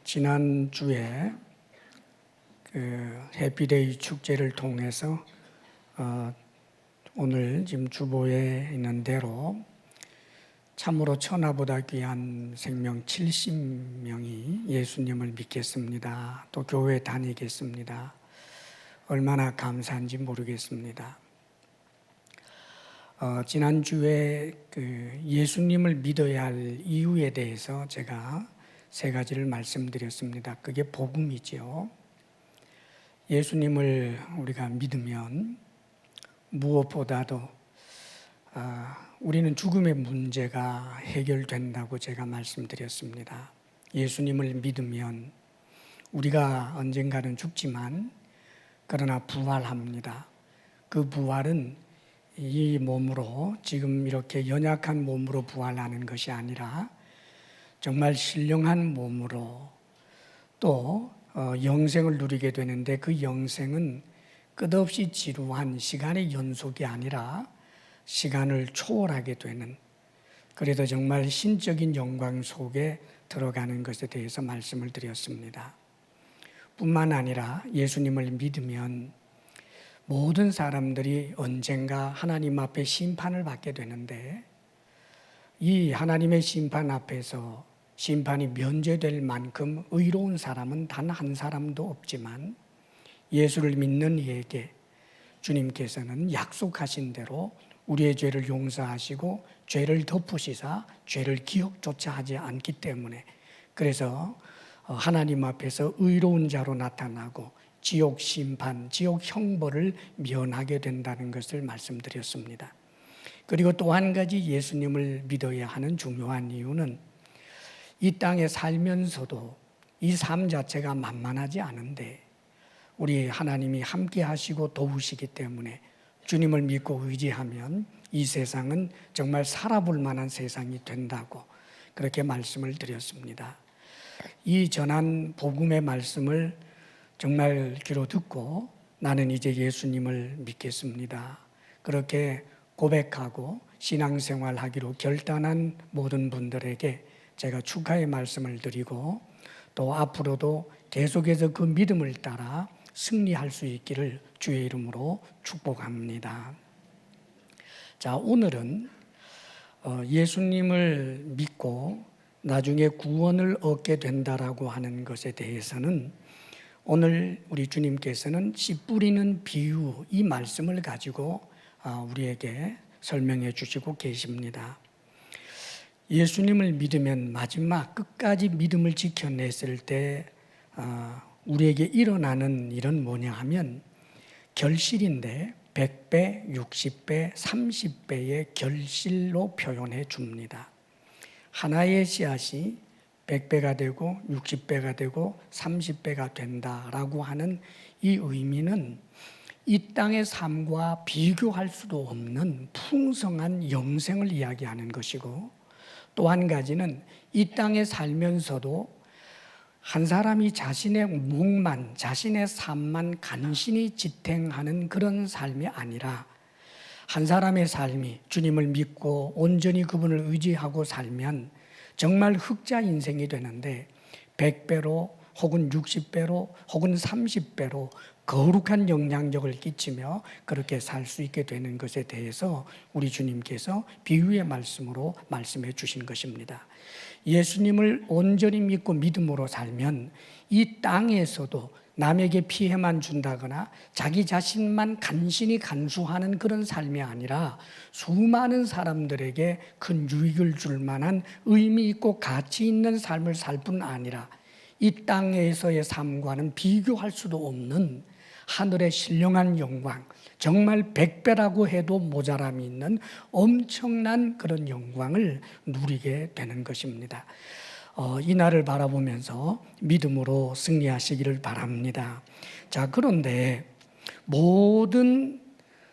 지난주에 해피데이 축제를 통해서 오늘 지금 주보에 있는 대로 참으로 천하보다 귀한 생명 70명이 예수님을 믿겠습니다. 또 교회 다니겠습니다. 얼마나 감사한지 모르겠습니다. 지난주에 예수님을 믿어야 할 이유에 대해서 제가 세 가지를 말씀드렸습니다. 그게 복음이죠. 예수님을 우리가 믿으면 무엇보다도 우리는 죽음의 문제가 해결된다고 제가 말씀드렸습니다. 예수님을 믿으면 우리가 언젠가는 죽지만 그러나 부활합니다. 그 부활은 이 몸으로 지금 이렇게 연약한 몸으로 부활하는 것이 아니라 정말 신령한 몸으로 또 영생을 누리게 되는데 그 영생은 끝없이 지루한 시간의 연속이 아니라 시간을 초월하게 되는, 그래도 정말 신적인 영광 속에 들어가는 것에 대해서 말씀을 드렸습니다. 뿐만 아니라 예수님을 믿으면 모든 사람들이 언젠가 하나님 앞에 심판을 받게 되는데 이 하나님의 심판 앞에서 심판이 면제될 만큼 의로운 사람은 단 한 사람도 없지만 예수를 믿는 이에게 주님께서는 약속하신 대로 우리의 죄를 용서하시고 죄를 덮으시사 죄를 기억조차 하지 않기 때문에, 그래서 하나님 앞에서 의로운 자로 나타나고 지옥 심판, 지옥 형벌을 면하게 된다는 것을 말씀드렸습니다. 그리고 또 한 가지 예수님을 믿어야 하는 중요한 이유는 이 땅에 살면서도 이 삶 자체가 만만하지 않은데 우리 하나님이 함께 하시고 도우시기 때문에 주님을 믿고 의지하면 이 세상은 정말 살아볼 만한 세상이 된다고 그렇게 말씀을 드렸습니다. 이 전한 복음의 말씀을 정말 귀로 듣고 나는 이제 예수님을 믿겠습니다. 그렇게 고백하고 신앙생활하기로 결단한 모든 분들에게 제가 축하의 말씀을 드리고 또 앞으로도 계속해서 그 믿음을 따라 승리할 수 있기를 주의 이름으로 축복합니다. 자, 오늘은 예수님을 믿고 나중에 구원을 얻게 된다라고 하는 것에 대해서는 오늘 우리 주님께서는 씨 뿌리는 비유, 이 말씀을 가지고 우리에게 설명해 주시고 계십니다. 예수님을 믿으면 마지막 끝까지 믿음을 지켜냈을 때 우리에게 일어나는 일은 뭐냐 하면 결실인데 100배, 60배, 30배의 결실로 표현해 줍니다. 하나의 씨앗이 100배가 되고 60배가 되고 30배가 된다라고 하는 이 의미는 이 땅의 삶과 비교할 수도 없는 풍성한 영생을 이야기하는 것이고, 또 한 가지는 이 땅에 살면서도 한 사람이 자신의 목만, 자신의 삶만 간신히 지탱하는 그런 삶이 아니라 한 사람의 삶이 주님을 믿고 온전히 그분을 의지하고 살면 정말 흑자 인생이 되는데 100배로 혹은 60배로 혹은 30배로 거룩한 영향력을 끼치며 그렇게 살 수 있게 되는 것에 대해서 우리 주님께서 비유의 말씀으로 말씀해 주신 것입니다. 예수님을 온전히 믿고 믿음으로 살면 이 땅에서도 남에게 피해만 준다거나 자기 자신만 간신히 간수하는 그런 삶이 아니라 수많은 사람들에게 큰 유익을 줄 만한 의미 있고 가치 있는 삶을 살 뿐 아니라 이 땅에서의 삶과는 비교할 수도 없는 하늘의 신령한 영광, 정말 100배라고 해도 모자람이 있는 엄청난 그런 영광을 누리게 되는 것입니다. 이 날을 바라보면서 믿음으로 승리하시기를 바랍니다. 자, 그런데 모든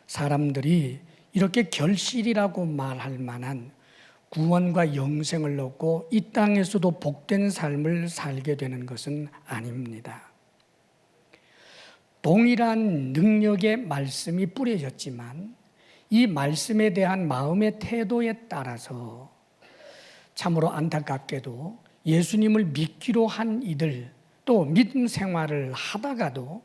사람들이 이렇게 결실이라고 말할 만한 구원과 영생을 얻고 이 땅에서도 복된 삶을 살게 되는 것은 아닙니다. 동일한 능력의 말씀이 뿌려졌지만 이 말씀에 대한 마음의 태도에 따라서 참으로 안타깝게도 예수님을 믿기로 한 이들, 또 믿음 생활을 하다가도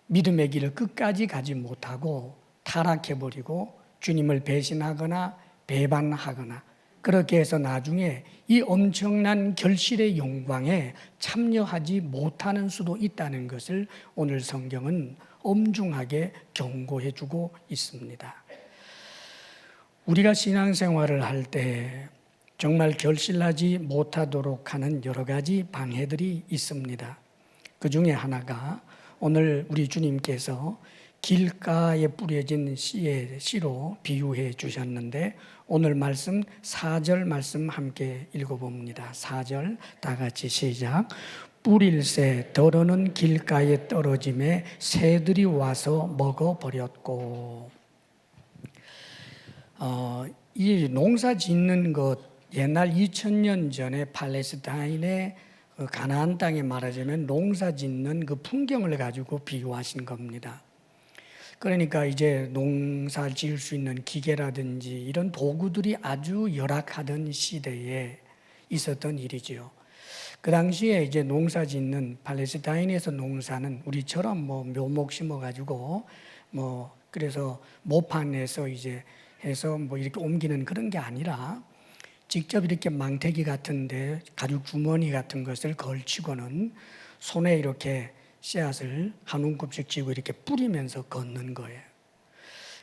믿음의 길을 끝까지 가지 못하고 타락해버리고 주님을 배신하거나 배반하거나 그렇게 해서 나중에 이 엄청난 결실의 영광에 참여하지 못하는 수도 있다는 것을 오늘 성경은 엄중하게 경고해 주고 있습니다. 우리가 신앙생활을 할 때 정말 결실하지 못하도록 하는 여러 가지 방해들이 있습니다. 그 중에 하나가 오늘 우리 주님께서 길가에 뿌려진 씨로 비유해 주셨는데 오늘 말씀 4절 말씀 함께 읽어봅니다. 4절 다 같이 시작. 뿌릴새 더러는 길가에 떨어짐에 새들이 와서 먹어버렸고. 이 농사 짓는 것 옛날 2000년 전에 팔레스타인의 가나안 땅에 말하자면 농사 짓는 그 풍경을 가지고 비유하신 겁니다. 그러니까 이제 농사 지을 수 있는 기계라든지 이런 도구들이 아주 열악하던 시대에 있었던 일이지요. 그 당시에 이제 농사 짓는 팔레스타인에서 농사는 우리처럼 뭐 묘목 심어가지고 뭐 그래서 모판에서 이제 해서 뭐 이렇게 옮기는 그런 게 아니라 직접 이렇게 망태기 같은데 가죽 주머니 같은 것을 걸치고는 손에 이렇게 씨앗을 한 움큼씩 쥐고 이렇게 뿌리면서 걷는 거예요.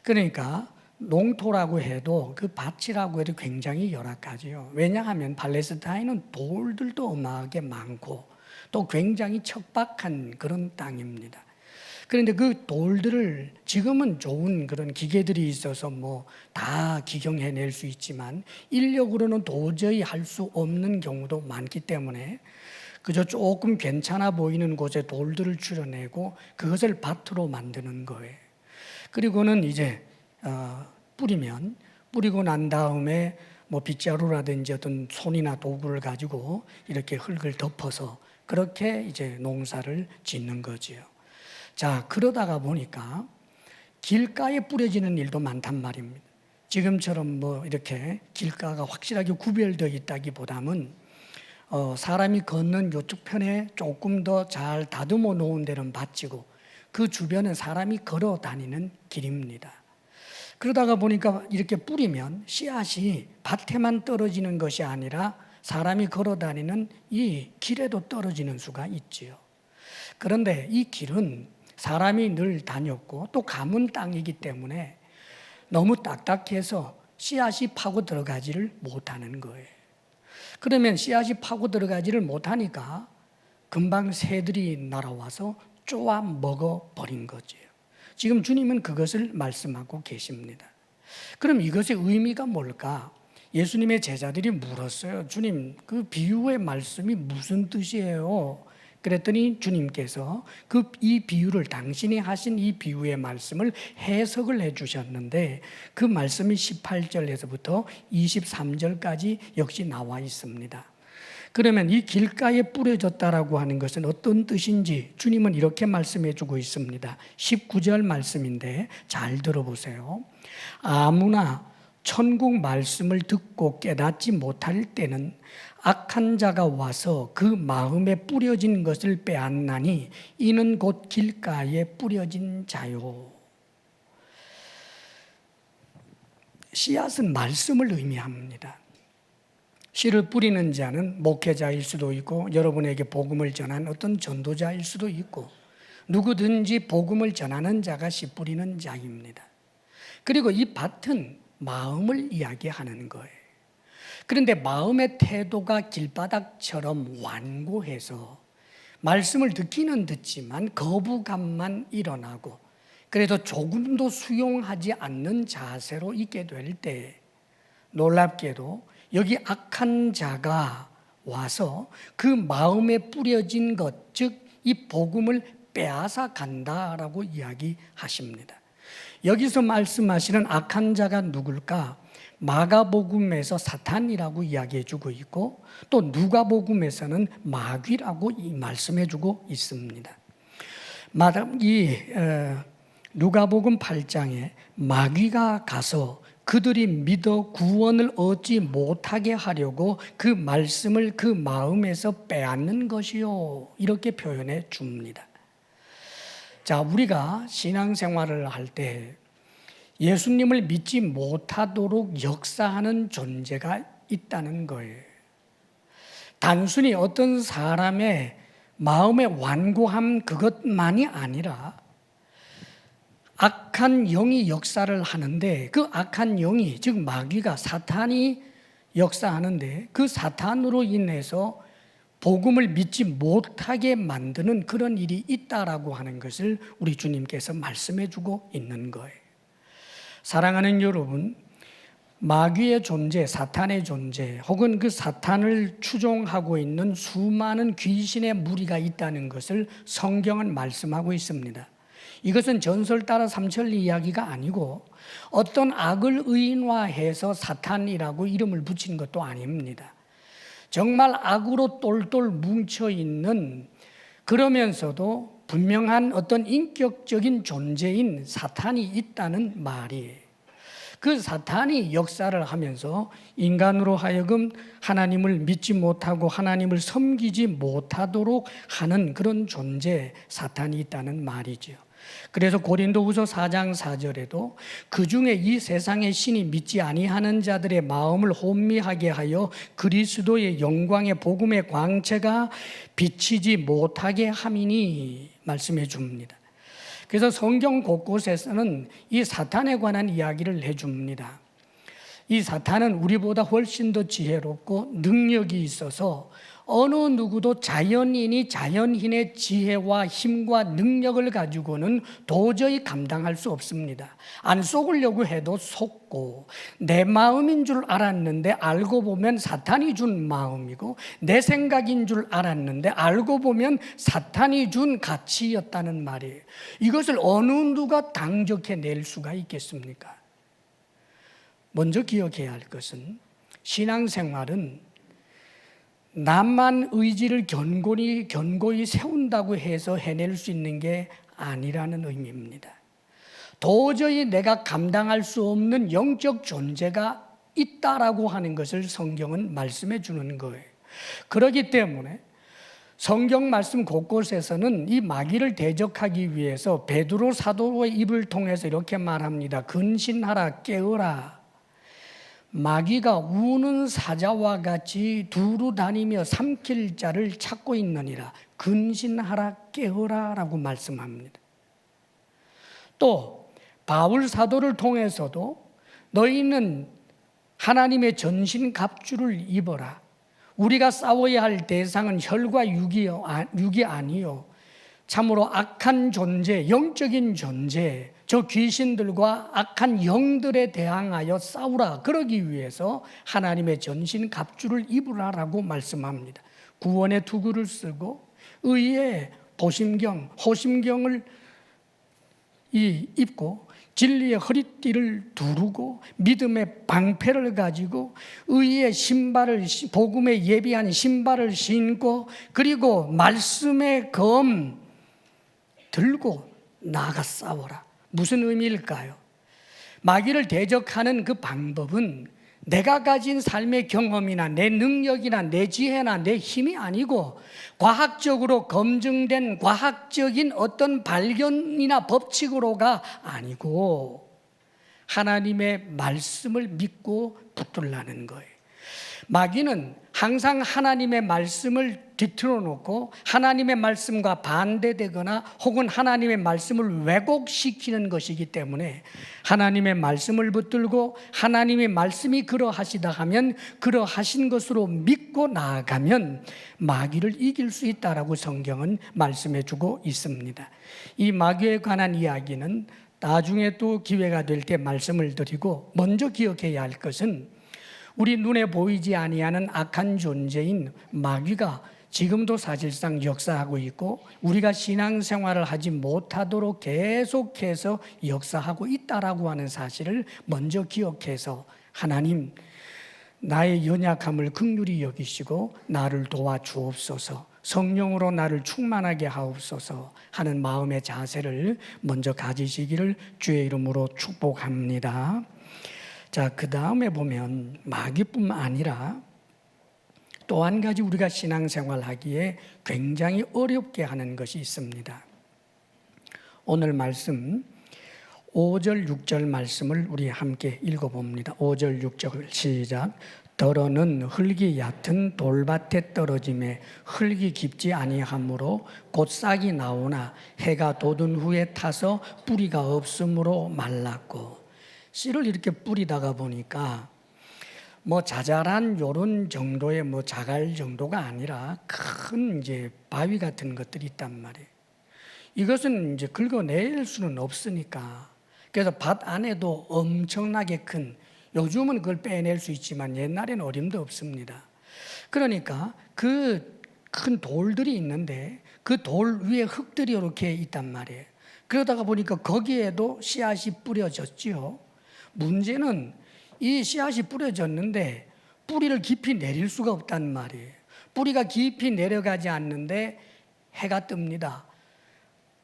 그러니까 농토라고 해도 그 밭이라고 해도 굉장히 열악하지요. 왜냐하면 팔레스타인은 돌들도 어마하게 많고 또 굉장히 척박한 그런 땅입니다. 그런데 그 돌들을 지금은 좋은 그런 기계들이 있어서 뭐 다 기경해낼 수 있지만 인력으로는 도저히 할 수 없는 경우도 많기 때문에 그저 조금 괜찮아 보이는 곳에 돌들을 줄여내고 그것을 밭으로 만드는 거예요. 그리고는 이제 뿌리고 난 다음에 뭐 빗자루라든지 어떤 손이나 도구를 가지고 이렇게 흙을 덮어서 그렇게 이제 농사를 짓는 거지요. 자, 그러다가 보니까 길가에 뿌려지는 일도 많단 말입니다. 지금처럼 뭐 이렇게 길가가 확실하게 구별되어 있다기보다는 사람이 걷는 요쪽 편에 조금 더 잘 다듬어 놓은 데는 밭이고 그 주변은 사람이 걸어 다니는 길입니다. 그러다가 보니까 이렇게 뿌리면 씨앗이 밭에만 떨어지는 것이 아니라 사람이 걸어 다니는 이 길에도 떨어지는 수가 있지요. 그런데 이 길은 사람이 늘 다녔고 또 가문 땅이기 때문에 너무 딱딱해서 씨앗이 파고 들어가지를 못하는 거예요. 그러면 씨앗이 파고 들어가지를 못하니까 금방 새들이 날아와서 쪼아 먹어버린 거죠. 지금 주님은 그것을 말씀하고 계십니다. 그럼 이것의 의미가 뭘까? 예수님의 제자들이 물었어요. 주님, 그 비유의 말씀이 무슨 뜻이에요? 그랬더니 주님께서 이 비유를 당신이 하신 이 비유의 말씀을 해석을 해 주셨는데 그 말씀이 18절에서부터 23절까지 역시 나와 있습니다. 그러면 이 길가에 뿌려졌다라고 하는 것은 어떤 뜻인지 주님은 이렇게 말씀해 주고 있습니다. 19절 말씀인데 잘 들어보세요. 아무나 천국 말씀을 듣고 깨닫지 못할 때는 악한 자가 와서 그 마음에 뿌려진 것을 빼앗나니 이는 곧 길가에 뿌려진 자요. 씨앗은 말씀을 의미합니다. 씨를 뿌리는 자는 목회자일 수도 있고 여러분에게 복음을 전한 어떤 전도자일 수도 있고 누구든지 복음을 전하는 자가 씨 뿌리는 자입니다. 그리고 이 밭은 마음을 이야기하는 거예요. 그런데 마음의 태도가 길바닥처럼 완고해서 말씀을 듣기는 듣지만 거부감만 일어나고 그래도 조금도 수용하지 않는 자세로 있게 될 때 놀랍게도 여기 악한 자가 와서 그 마음에 뿌려진 것, 즉 이 복음을 빼앗아 간다라고 이야기하십니다. 여기서 말씀하시는 악한 자가 누굴까? 마가복음에서 사탄이라고 이야기해 주고 있고 또 누가복음에서는 마귀라고 말씀해 주고 있습니다. 누가복음 8장에 마귀가 가서 그들이 믿어 구원을 얻지 못하게 하려고 그 말씀을 그 마음에서 빼앗는 것이요. 이렇게 표현해 줍니다. 자, 우리가 신앙생활을 할 때 예수님을 믿지 못하도록 역사하는 존재가 있다는 거예요. 단순히 어떤 사람의 마음의 완고함 그것만이 아니라 악한 영이 역사를 하는데 그 악한 영이, 즉 마귀가, 사탄이 역사하는데 그 사탄으로 인해서 복음을 믿지 못하게 만드는 그런 일이 있다라고 하는 것을 우리 주님께서 말씀해 주고 있는 거예요. 사랑하는 여러분, 마귀의 존재, 사탄의 존재, 혹은 그 사탄을 추종하고 있는 수많은 귀신의 무리가 있다는 것을 성경은 말씀하고 있습니다. 이것은 전설 따라 삼천리 이야기가 아니고 어떤 악을 의인화해서 사탄이라고 이름을 붙인 것도 아닙니다. 정말 악으로 똘똘 뭉쳐있는, 그러면서도 분명한 어떤 인격적인 존재인 사탄이 있다는 말이에요. 그 사탄이 역사를 하면서 인간으로 하여금 하나님을 믿지 못하고 하나님을 섬기지 못하도록 하는 그런 존재, 사탄이 있다는 말이죠. 그래서 고린도후서 4장 4절에도 그 중에 이 세상의 신이 믿지 아니하는 자들의 마음을 혼미하게 하여 그리스도의 영광의 복음의 광채가 비치지 못하게 함이니 말씀해 줍니다. 그래서 성경 곳곳에서는 이 사탄에 관한 이야기를 해줍니다. 이 사탄은 우리보다 훨씬 더 지혜롭고 능력이 있어서 어느 누구도 자연인이 자연인의 지혜와 힘과 능력을 가지고는 도저히 감당할 수 없습니다. 안 속으려고 해도 속고, 내 마음인 줄 알았는데 알고 보면 사탄이 준 마음이고, 내 생각인 줄 알았는데 알고 보면 사탄이 준 가치였다는 말이에요. 이것을 어느 누가 당적해낼 수가 있겠습니까? 먼저 기억해야 할 것은 신앙생활은 나만 의지를 견고히 세운다고 해서 해낼 수 있는 게 아니라는 의미입니다. 도저히 내가 감당할 수 없는 영적 존재가 있다라고 하는 것을 성경은 말씀해 주는 거예요. 그렇기 때문에 성경 말씀 곳곳에서는 이 마귀를 대적하기 위해서 베드로 사도의 입을 통해서 이렇게 말합니다. 근신하라, 깨어라. 마귀가 우는 사자와 같이 두루 다니며 삼킬 자를 찾고 있느니라. 근신하라, 깨어라 라고 말씀합니다. 또 바울 사도를 통해서도 너희는 하나님의 전신 갑주를 입어라. 우리가 싸워야 할 대상은 혈과 육이 아니요 참으로 악한 존재, 영적인 존재, 저 귀신들과 악한 영들에 대항하여 싸우라. 그러기 위해서 하나님의 전신 갑주를 입으라라고 말씀합니다. 구원의 투구를 쓰고 의의 호심경을 입고 진리의 허리띠를 두르고 믿음의 방패를 가지고 의의 신발을, 복음에 예비한 신발을 신고 그리고 말씀의 검 들고 나가 싸워라. 무슨 의미일까요? 마귀를 대적하는 그 방법은 내가 가진 삶의 경험이나 내 능력이나 내 지혜나 내 힘이 아니고 과학적으로 검증된 과학적인 어떤 발견이나 법칙으로가 아니고 하나님의 말씀을 믿고 붙들라는 거예요. 마귀는 항상 하나님의 말씀을 뒤틀어 놓고 하나님의 말씀과 반대되거나 혹은 하나님의 말씀을 왜곡시키는 것이기 때문에 하나님의 말씀을 붙들고 하나님의 말씀이 그러하시다 하면 그러하신 것으로 믿고 나아가면 마귀를 이길 수 있다라고 성경은 말씀해 주고 있습니다. 이 마귀에 관한 이야기는 나중에 또 기회가 될 때 말씀을 드리고 먼저 기억해야 할 것은 우리 눈에 보이지 아니하는 악한 존재인 마귀가 지금도 사실상 역사하고 있고 우리가 신앙생활을 하지 못하도록 계속해서 역사하고 있다라고 하는 사실을 먼저 기억해서 하나님 나의 연약함을 긍휼히 여기시고 나를 도와주옵소서, 성령으로 나를 충만하게 하옵소서 하는 마음의 자세를 먼저 가지시기를 주의 이름으로 축복합니다. 자, 자, 그 다음에 보면 마귀뿐만 아니라 또 한 가지 우리가 신앙생활하기에 굉장히 어렵게 하는 것이 있습니다. 오늘 말씀 5절 6절 말씀을 우리 함께 읽어봅니다. 5절 6절 시작. 더러는 흙이 얕은 돌밭에 떨어짐에 흙이 깊지 아니하므로 곧 싹이 나오나 해가 돋은 후에 타서 뿌리가 없으므로 말랐고. 씨를 이렇게 뿌리다가 보니까 자잘한 요런 정도의 자갈 정도가 아니라 큰 이제 바위 같은 것들이 있단 말이에요. 이것은 이제 긁어낼 수는 없으니까. 그래서 밭 안에도 엄청나게 큰, 요즘은 그걸 빼낼 수 있지만 옛날에는 어림도 없습니다. 그러니까 그 큰 돌들이 있는데 그 돌 위에 흙들이 이렇게 있단 말이에요. 그러다가 보니까 거기에도 씨앗이 뿌려졌지요. 문제는 이 씨앗이 뿌려졌는데 뿌리를 깊이 내릴 수가 없단 말이에요. 뿌리가 깊이 내려가지 않는데 해가 뜹니다.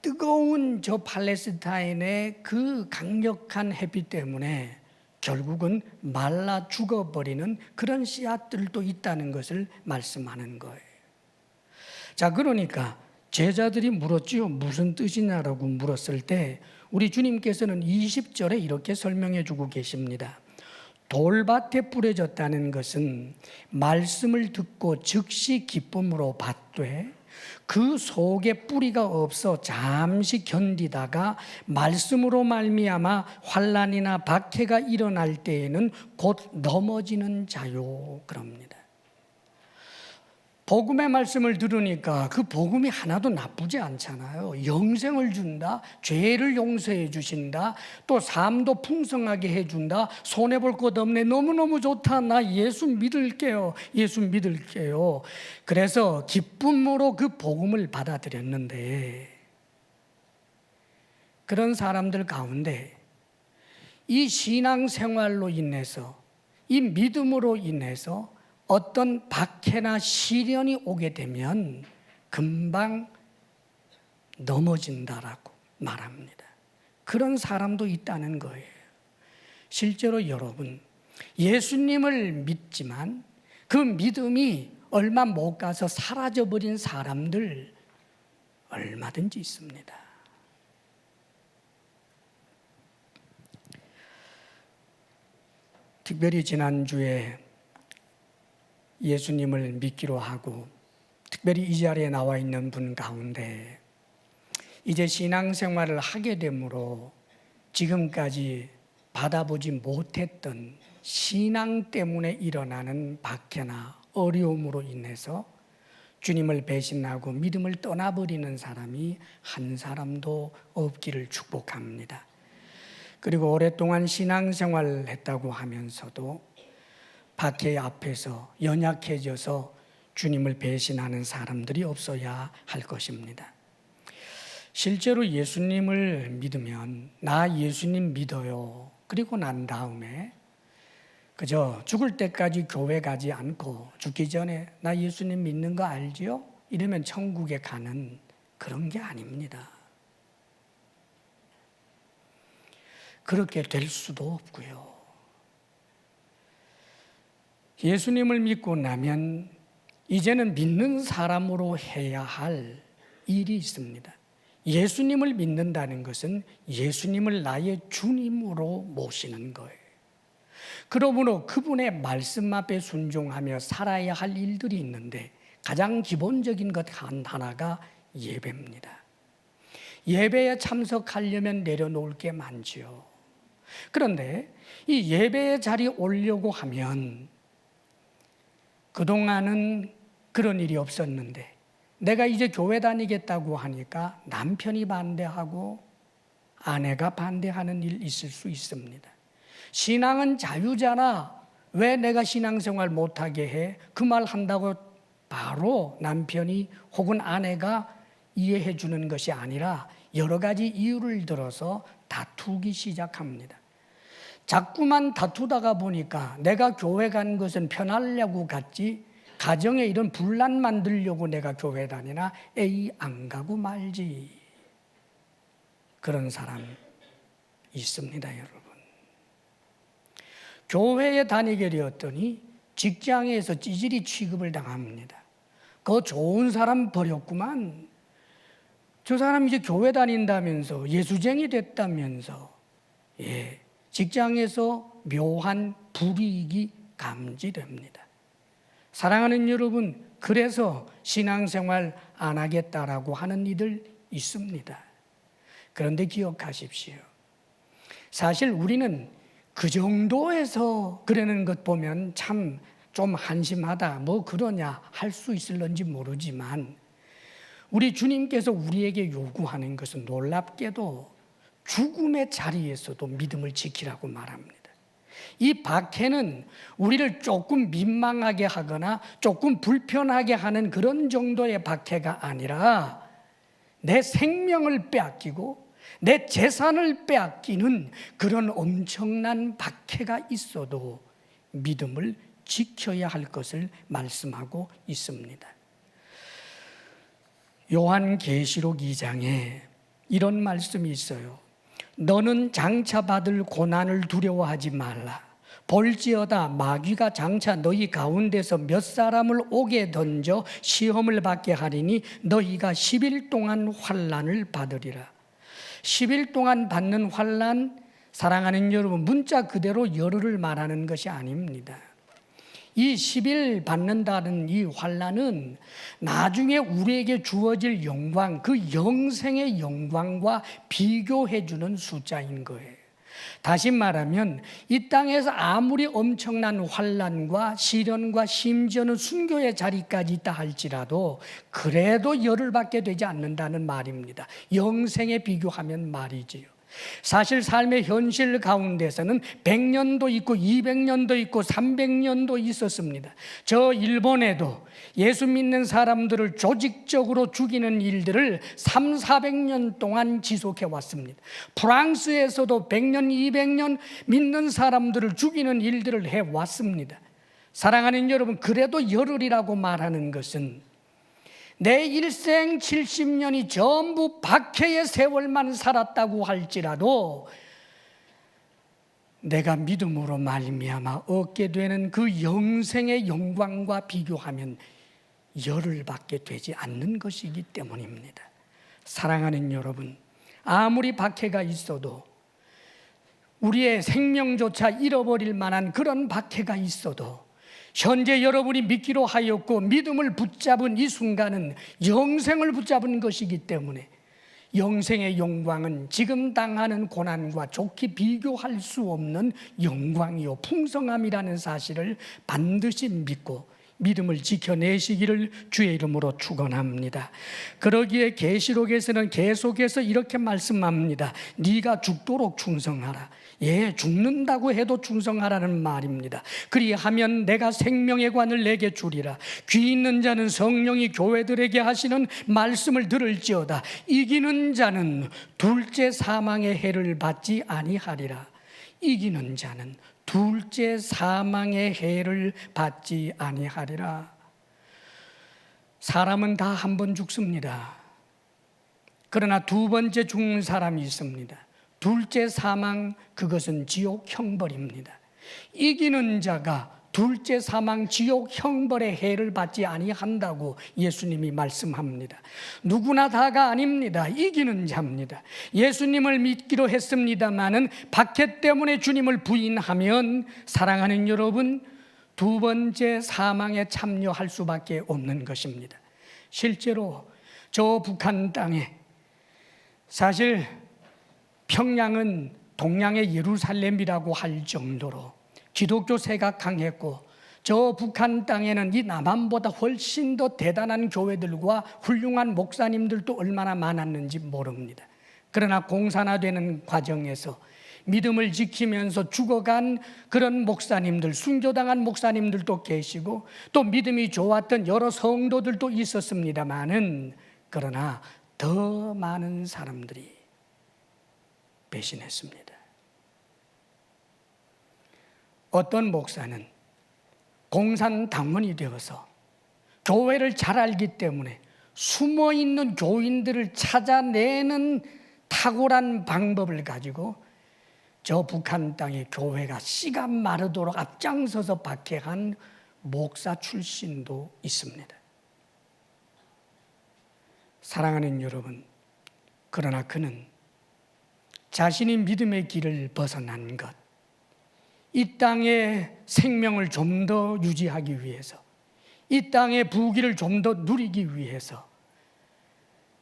뜨거운 저 팔레스타인의 그 강력한 햇빛 때문에 결국은 말라 죽어버리는 그런 씨앗들도 있다는 것을 말씀하는 거예요. 자, 그러니까 제자들이 물었지요. 무슨 뜻이냐라고 물었을 때 우리 주님께서는 20절에 이렇게 설명해 주고 계십니다. 돌밭에 뿌려졌다는 것은 말씀을 듣고 즉시 기쁨으로 받되 그 속에 뿌리가 없어 잠시 견디다가 말씀으로 말미암아 환난이나 박해가 일어날 때에는 곧 넘어지는 자요, 그럽니다. 복음의 말씀을 들으니까 그 복음이 하나도 나쁘지 않잖아요. 영생을 준다, 죄를 용서해 주신다, 또 삶도 풍성하게 해준다, 손해볼 것 없네, 너무너무 좋다, 나 예수 믿을게요, 예수 믿을게요. 그래서 기쁨으로 그 복음을 받아들였는데 그런 사람들 가운데 이 신앙생활로 인해서, 이 믿음으로 인해서 어떤 박해나 시련이 오게 되면 금방 넘어진다라고 말합니다. 그런 사람도 있다는 거예요. 실제로 여러분, 예수님을 믿지만 그 믿음이 얼마 못 가서 사라져버린 사람들 얼마든지 있습니다. 특별히 지난주에 예수님을 믿기로 하고 특별히 이 자리에 나와 있는 분 가운데 이제 신앙생활을 하게 되므로 지금까지 받아보지 못했던 신앙 때문에 일어나는 박해나 어려움으로 인해서 주님을 배신하고 믿음을 떠나버리는 사람이 한 사람도 없기를 축복합니다. 그리고 오랫동안 신앙생활을 했다고 하면서도 박해 앞에서 연약해져서 주님을 배신하는 사람들이 없어야 할 것입니다. 실제로 예수님을 믿으면 나 예수님 믿어요. 그리고 난 다음에 그저 죽을 때까지 교회 가지 않고 죽기 전에 나 예수님 믿는 거 알지요? 이러면 천국에 가는 그런 게 아닙니다. 그렇게 될 수도 없고요. 예수님을 믿고 나면 이제는 믿는 사람으로 해야 할 일이 있습니다. 예수님을 믿는다는 것은 예수님을 나의 주님으로 모시는 거예요. 그러므로 그분의 말씀 앞에 순종하며 살아야 할 일들이 있는데 가장 기본적인 것 하나가 예배입니다. 예배에 참석하려면 내려놓을 게 많지요. 그런데 이 예배의 자리에 오려고 하면 그동안은 그런 일이 없었는데 내가 이제 교회 다니겠다고 하니까 남편이 반대하고 아내가 반대하는 일 있을 수 있습니다. 신앙은 자유잖아. 왜 내가 신앙생활 못하게 해? 그 말 한다고 바로 남편이 혹은 아내가 이해해 주는 것이 아니라 여러 가지 이유를 들어서 다투기 시작합니다. 자꾸만 다투다가 보니까 내가 교회 간 것은 편하려고 갔지 가정에 이런 분란 만들려고 내가 교회 다니나 에이 안 가고 말지. 그런 사람 있습니다, 여러분. 교회에 다니게 되었더니 직장에서 찌질이 취급을 당합니다. 그 좋은 사람 버렸구만. 저 사람 이제 교회 다닌다면서, 예수쟁이 됐다면서. 직장에서 묘한 불이익이 감지됩니다. 사랑하는 여러분, 그래서 신앙생활 안 하겠다라고 하는 이들 있습니다. 그런데 기억하십시오. 사실 우리는 그 정도에서 그러는 것 보면 참 좀 한심하다, 뭐 그러냐 할 수 있을런지 모르지만, 우리 주님께서 우리에게 요구하는 것은 놀랍게도 죽음의 자리에서도 믿음을 지키라고 말합니다. 이 박해는 우리를 조금 민망하게 하거나 조금 불편하게 하는 그런 정도의 박해가 아니라 내 생명을 빼앗기고 내 재산을 빼앗기는 그런 엄청난 박해가 있어도 믿음을 지켜야 할 것을 말씀하고 있습니다. 요한계시록 2장에 이런 말씀이 있어요. 너는 장차 받을 고난을 두려워하지 말라. 볼지어다 마귀가 장차 너희 가운데서 몇 사람을 옥에 던져 시험을 받게 하리니 너희가 10일 동안 환난을 받으리라. 10일 동안 받는 환난, 사랑하는 여러분, 문자 그대로 열흘을 말하는 것이 아닙니다. 이 10일 받는다는 이 환난은 나중에 우리에게 주어질 영광, 그 영생의 영광과 비교해 주는 숫자인 거예요. 다시 말하면 이 땅에서 아무리 엄청난 환난과 시련과 심지어는 순교의 자리까지 있다 할지라도 그래도 열을 받게 되지 않는다는 말입니다. 영생에 비교하면 말이지요. 사실 삶의 현실 가운데서는 100년도 있고 200년도 있고 300년도 있었습니다. 저 일본에도 예수 믿는 사람들을 조직적으로 죽이는 일들을 300~400년 동안 지속해 왔습니다. 프랑스에서도 100년, 200년 믿는 사람들을 죽이는 일들을 해 왔습니다. 사랑하는 여러분, 그래도 열흘이라고 말하는 것은 내 일생 70년이 전부 박해의 세월만 살았다고 할지라도 내가 믿음으로 말미암아 얻게 되는 그 영생의 영광과 비교하면 열을 받게 되지 않는 것이기 때문입니다. 사랑하는 여러분, 아무리 박해가 있어도, 우리의 생명조차 잃어버릴 만한 그런 박해가 있어도 현재 여러분이 믿기로 하였고 믿음을 붙잡은 이 순간은 영생을 붙잡은 것이기 때문에 영생의 영광은 지금 당하는 고난과 좋게 비교할 수 없는 영광이요 풍성함이라는 사실을 반드시 믿고 믿음을 지켜내시기를 주의 이름으로 축원합니다. 그러기에 계시록에서는 계속해서 이렇게 말씀합니다. 네가 죽도록 충성하라. 죽는다고 해도 충성하라는 말입니다. 그리하면 내가 생명의 관을 내게 주리라. 귀 있는 자는 성령이 교회들에게 하시는 말씀을 들을지어다. 이기는 자는 둘째 사망의 해를 받지 아니하리라. 이기는 자는 둘째 사망의 해를 받지 아니하리라. 사람은 다 한 번 죽습니다. 그러나 두 번째 죽는 사람이 있습니다. 둘째 사망, 그것은 지옥 형벌입니다. 이기는 자가 둘째 사망 지옥 형벌의 해를 받지 아니한다고 예수님이 말씀합니다. 누구나 다가 아닙니다. 이기는 자입니다. 예수님을 믿기로 했습니다마는 박해 때문에 주님을 부인하면 사랑하는 여러분, 두 번째 사망에 참여할 수밖에 없는 것입니다. 실제로 저 북한 땅에, 사실 평양은 동양의 예루살렘이라고 할 정도로 기독교세가 강했고, 저 북한 땅에는 이 남한보다 훨씬 더 대단한 교회들과 훌륭한 목사님들도 얼마나 많았는지 모릅니다. 그러나 공산화되는 과정에서 믿음을 지키면서 죽어간 그런 목사님들, 순교당한 목사님들도 계시고 또 믿음이 좋았던 여러 성도들도 있었습니다마는, 그러나 더 많은 사람들이 배신했습니다. 어떤 목사는 공산당원이 되어서 교회를 잘 알기 때문에 숨어있는 교인들을 찾아내는 탁월한 방법을 가지고 저 북한 땅의 교회가 씨가 마르도록 앞장서서 박해한 목사 출신도 있습니다. 사랑하는 여러분, 그러나 그는 자신이 믿음의 길을 벗어난 것, 이 땅의 생명을 좀 더 유지하기 위해서, 이 땅의 부귀를 좀 더 누리기 위해서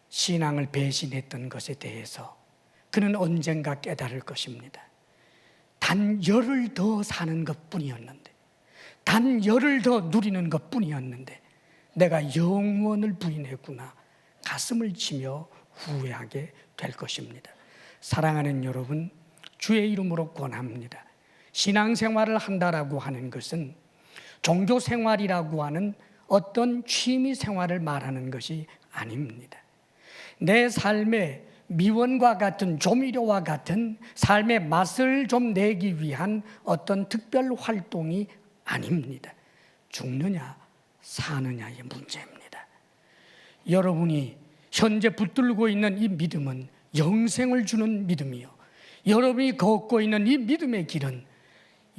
신앙을 배신했던 것에 대해서 그는 언젠가 깨달을 것입니다. 단 열흘 더 사는 것뿐이었는데, 단 열흘 더 누리는 것뿐이었는데 내가 영원을 부인했구나, 가슴을 치며 후회하게 될 것입니다. 사랑하는 여러분, 주의 이름으로 권합니다. 신앙생활을 한다라고 하는 것은 종교생활이라고 하는 어떤 취미생활을 말하는 것이 아닙니다. 내 삶에 미원과 같은, 조미료와 같은 삶의 맛을 좀 내기 위한 어떤 특별 활동이 아닙니다. 죽느냐 사느냐의 문제입니다. 여러분이 현재 붙들고 있는 이 믿음은 영생을 주는 믿음이요, 여러분이 걷고 있는 이 믿음의 길은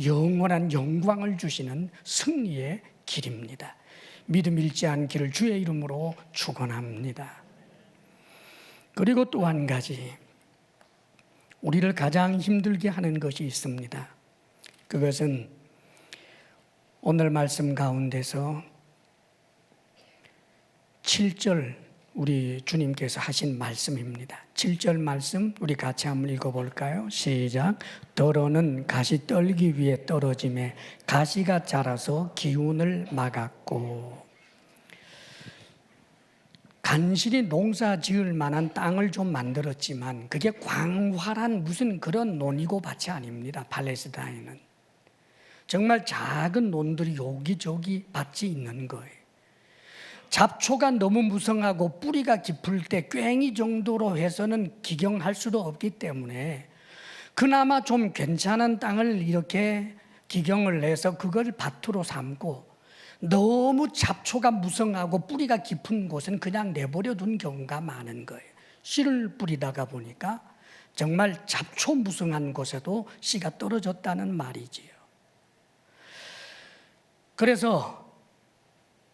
영원한 영광을 주시는 승리의 길입니다. 믿음 잃지 않기를 주의 이름으로 축원합니다. 그리고 또 한 가지, 우리를 가장 힘들게 하는 것이 있습니다. 그것은 오늘 말씀 가운데서 7절 우리 주님께서 하신 말씀입니다. 7절 말씀 우리 같이 한번 읽어볼까요? 시작. 더러는 가시 떨기 위해 떨어짐에 가시가 자라서 기운을 막았고. 간신히 농사 지을 만한 땅을 좀 만들었지만 그게 광활한 무슨 그런 논이고 밭이 아닙니다. 팔레스타인은 정말 작은 논들이 여기저기 밭이 있는 거예요. 잡초가 너무 무성하고 뿌리가 깊을 때 괭이 정도로 해서는 기경할 수도 없기 때문에 그나마 좀 괜찮은 땅을 이렇게 기경을 해서 그걸 밭으로 삼고, 너무 잡초가 무성하고 뿌리가 깊은 곳은 그냥 내버려 둔 경우가 많은 거예요. 씨를 뿌리다가 보니까 정말 잡초 무성한 곳에도 씨가 떨어졌다는 말이지요. 그래서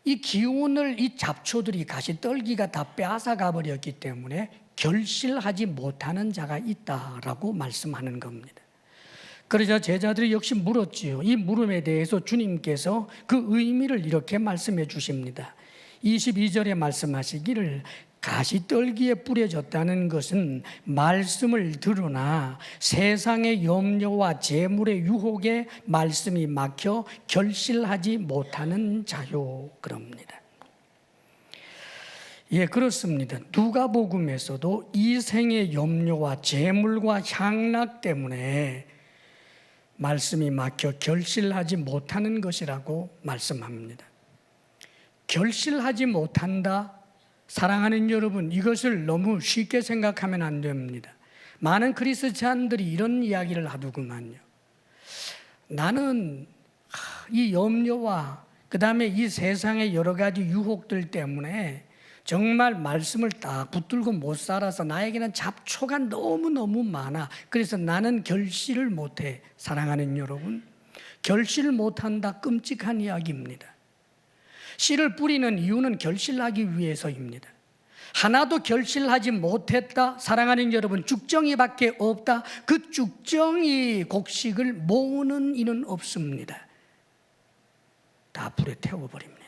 이 기운을 이 잡초들이, 가시떨기가 다 빼앗아가 버렸기 때문에 결실하지 못하는 자가 있다라고 말씀하는 겁니다. 그러자 제자들이 역시 물었지요. 이 물음에 대해서 주님께서 그 의미를 이렇게 말씀해 주십니다. 22절에 말씀하시기를 가시떨기에 뿌려졌다는 것은 말씀을 들으나 세상의 염려와 재물의 유혹에 말씀이 막혀 결실하지 못하는 자요, 그럽니다. 예, 그렇습니다. 누가복음에서도 이 생의 염려와 재물과 향락 때문에 말씀이 막혀 결실하지 못하는 것이라고 말씀합니다. 결실하지 못한다? 사랑하는 여러분, 이것을 너무 쉽게 생각하면 안 됩니다. 많은 크리스찬들이 이런 이야기를 하더구만요. 나는 이 염려와 그 다음에 이 세상의 여러 가지 유혹들 때문에 정말 말씀을 딱 붙들고 못 살아서 나에게는 잡초가 너무너무 많아. 그래서 나는 결실을 못해. 사랑하는 여러분, 결실을 못한다, 끔찍한 이야기입니다. 씨를 뿌리는 이유는 결실하기 위해서입니다. 하나도 결실하지 못했다, 사랑하는 여러분, 쭉정이밖에 없다. 그 쭉정이 곡식을 모으는 이는 없습니다. 다 불에 태워버립니다.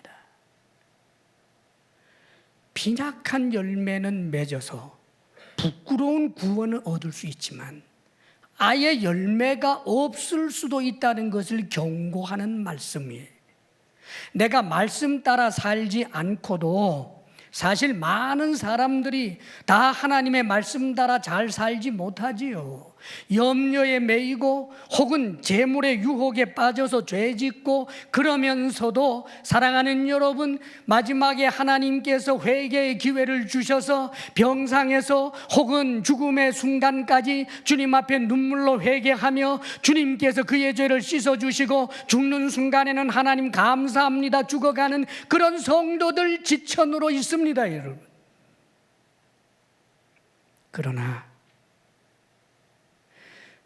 빈약한 열매는 맺어서 부끄러운 구원을 얻을 수 있지만 아예 열매가 없을 수도 있다는 것을 경고하는 말씀이에요. 내가 말씀 따라 살지 않고도 사실 많은 사람들이 다 하나님의 말씀 따라 잘 살지 못하지요. 염려에 매이고 혹은 재물의 유혹에 빠져서 죄짓고, 그러면서도 사랑하는 여러분, 마지막에 하나님께서 회개의 기회를 주셔서 병상에서 혹은 죽음의 순간까지 주님 앞에 눈물로 회개하며 주님께서 그의 죄를 씻어주시고 죽는 순간에는 하나님 감사합니다 죽어가는 그런 성도들 지천으로 있습니다, 여러분. 그러나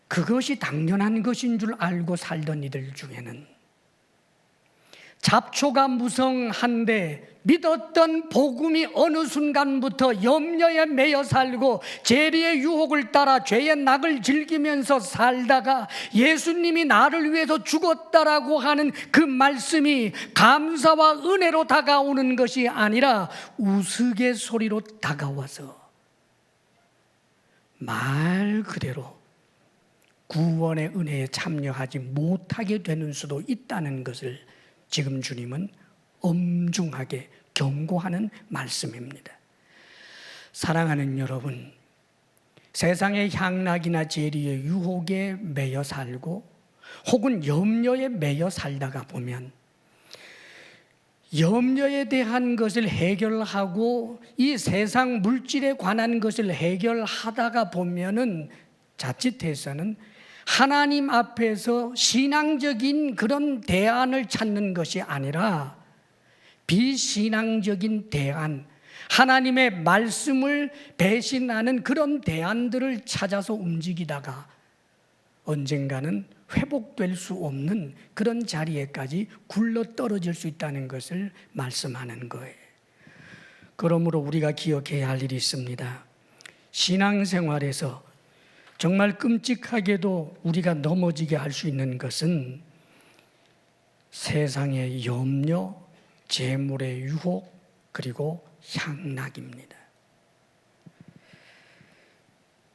그것이 당연한 것인 줄 알고 살던 이들 중에는 잡초가 무성한데 믿었던 복음이 어느 순간부터 염려에 매여 살고 재리의 유혹을 따라 죄의 낙을 즐기면서 살다가 예수님이 나를 위해서 죽었다라고 하는 그 말씀이 감사와 은혜로 다가오는 것이 아니라 우스갯소리로 다가와서 말 그대로 구원의 은혜에 참여하지 못하게 되는 수도 있다는 것을 지금 주님은 엄중하게 경고하는 말씀입니다. 사랑하는 여러분, 세상의 향락이나 재리의 유혹에 매여 살고 혹은 염려에 매여 살다가 보면 염려에 대한 것을 해결하고 이 세상 물질에 관한 것을 해결하다가 보면은 자칫해서는 하나님 앞에서 신앙적인 그런 대안을 찾는 것이 아니라 비신앙적인 대안, 하나님의 말씀을 배신하는 그런 대안들을 찾아서 움직이다가 언젠가는 회복될 수 없는 그런 자리에까지 굴러떨어질 수 있다는 것을 말씀하는 거예요. 그러므로 우리가 기억해야 할 일이 있습니다. 신앙생활에서 정말 끔찍하게도 우리가 넘어지게 할 수 있는 것은 세상의 염려, 재물의 유혹, 그리고 향락입니다.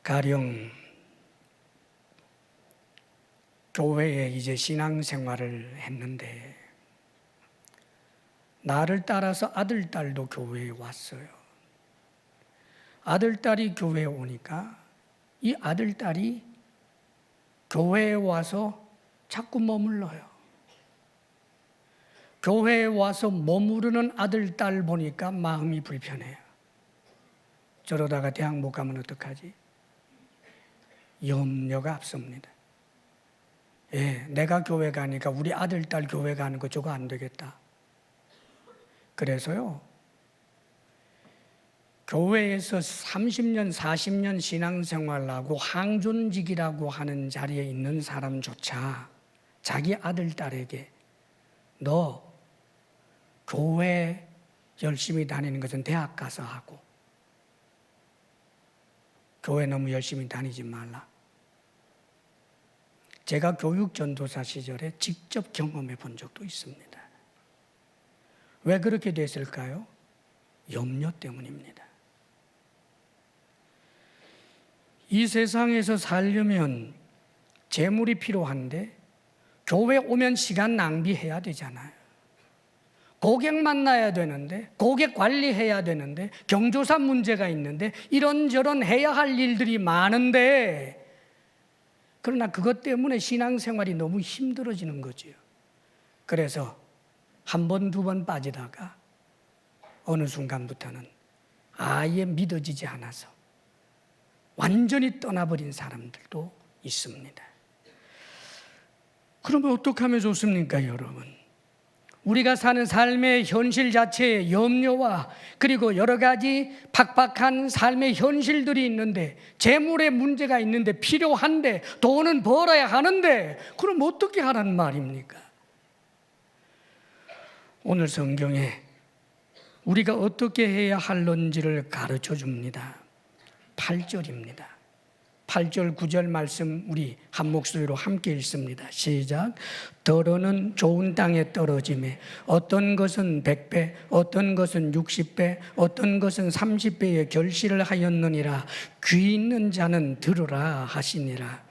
가령 교회에 이제 신앙생활을 했는데 나를 따라서 아들, 딸도 교회에 왔어요. 아들, 딸이 교회에 오니까 이 아들, 딸이 교회에 와서 자꾸 머물러요. 교회에 와서 머무르는 아들, 딸 보니까 마음이 불편해요. 저러다가 대학 못 가면 어떡하지? 염려가 앞섭니다. 예, 내가 교회 가니까 우리 아들, 딸 교회 가는 거 저거 안 되겠다. 그래서요, 교회에서 30년, 40년 신앙생활하고 항존직이라고 하는 자리에 있는 사람조차 자기 아들, 딸에게 너 교회 열심히 다니는 것은 대학 가서 하고 교회 너무 열심히 다니지 말라. 제가 교육 전도사 시절에 직접 경험해 본 적도 있습니다. 왜 그렇게 됐을까요? 염려 때문입니다. 이 세상에서 살려면 재물이 필요한데 교회 오면 시간 낭비해야 되잖아요. 고객 만나야 되는데, 고객 관리해야 되는데, 경조사 문제가 있는데 이런저런 해야 할 일들이 많은데 그러나 그것 때문에 신앙생활이 너무 힘들어지는 거죠. 그래서 한 번, 두 번 빠지다가 어느 순간부터는 아예 믿어지지 않아서 완전히 떠나버린 사람들도 있습니다. 그러면 어떻게 하면 좋습니까, 여러분? 우리가 사는 삶의 현실 자체에 염려와 그리고 여러 가지 팍팍한 삶의 현실들이 있는데 재물의 문제가 있는데 필요한데 돈은 벌어야 하는데 그럼 어떻게 하라는 말입니까? 오늘 성경에 우리가 어떻게 해야 할런지를 가르쳐 줍니다. 8절입니다. 8절, 9절 말씀 우리 한 목소리로 함께 읽습니다. 시작. 더러는 좋은 땅에 떨어짐에 어떤 것은 100배, 어떤 것은 60배, 어떤 것은 30배의 결실을 하였느니라. 귀 있는 자는 들으라 하시니라.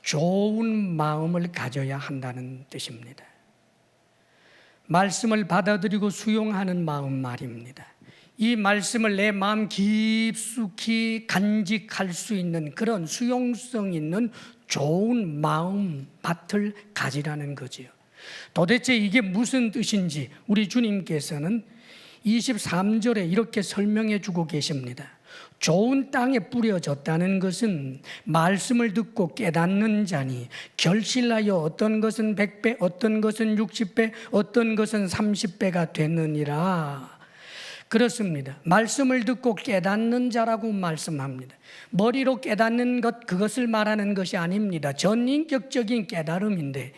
좋은 마음을 가져야 한다는 뜻입니다. 말씀을 받아들이고 수용하는 마음 말입니다. 이 말씀을 내 마음 깊숙이 간직할 수 있는 그런 수용성 있는 좋은 마음 밭을 가지라는 거지요. 도대체 이게 무슨 뜻인지 우리 주님께서는 23절에 이렇게 설명해 주고 계십니다. 좋은 땅에 뿌려졌다는 것은 말씀을 듣고 깨닫는 자니 결실하여 어떤 것은 100배, 어떤 것은 60배, 어떤 것은 30배가 되느니라. 그렇습니다. 말씀을 듣고 깨닫는 자라고 말씀합니다. 머리로 깨닫는 것, 그것을 말하는 것이 아닙니다. 전인격적인 깨달음인데,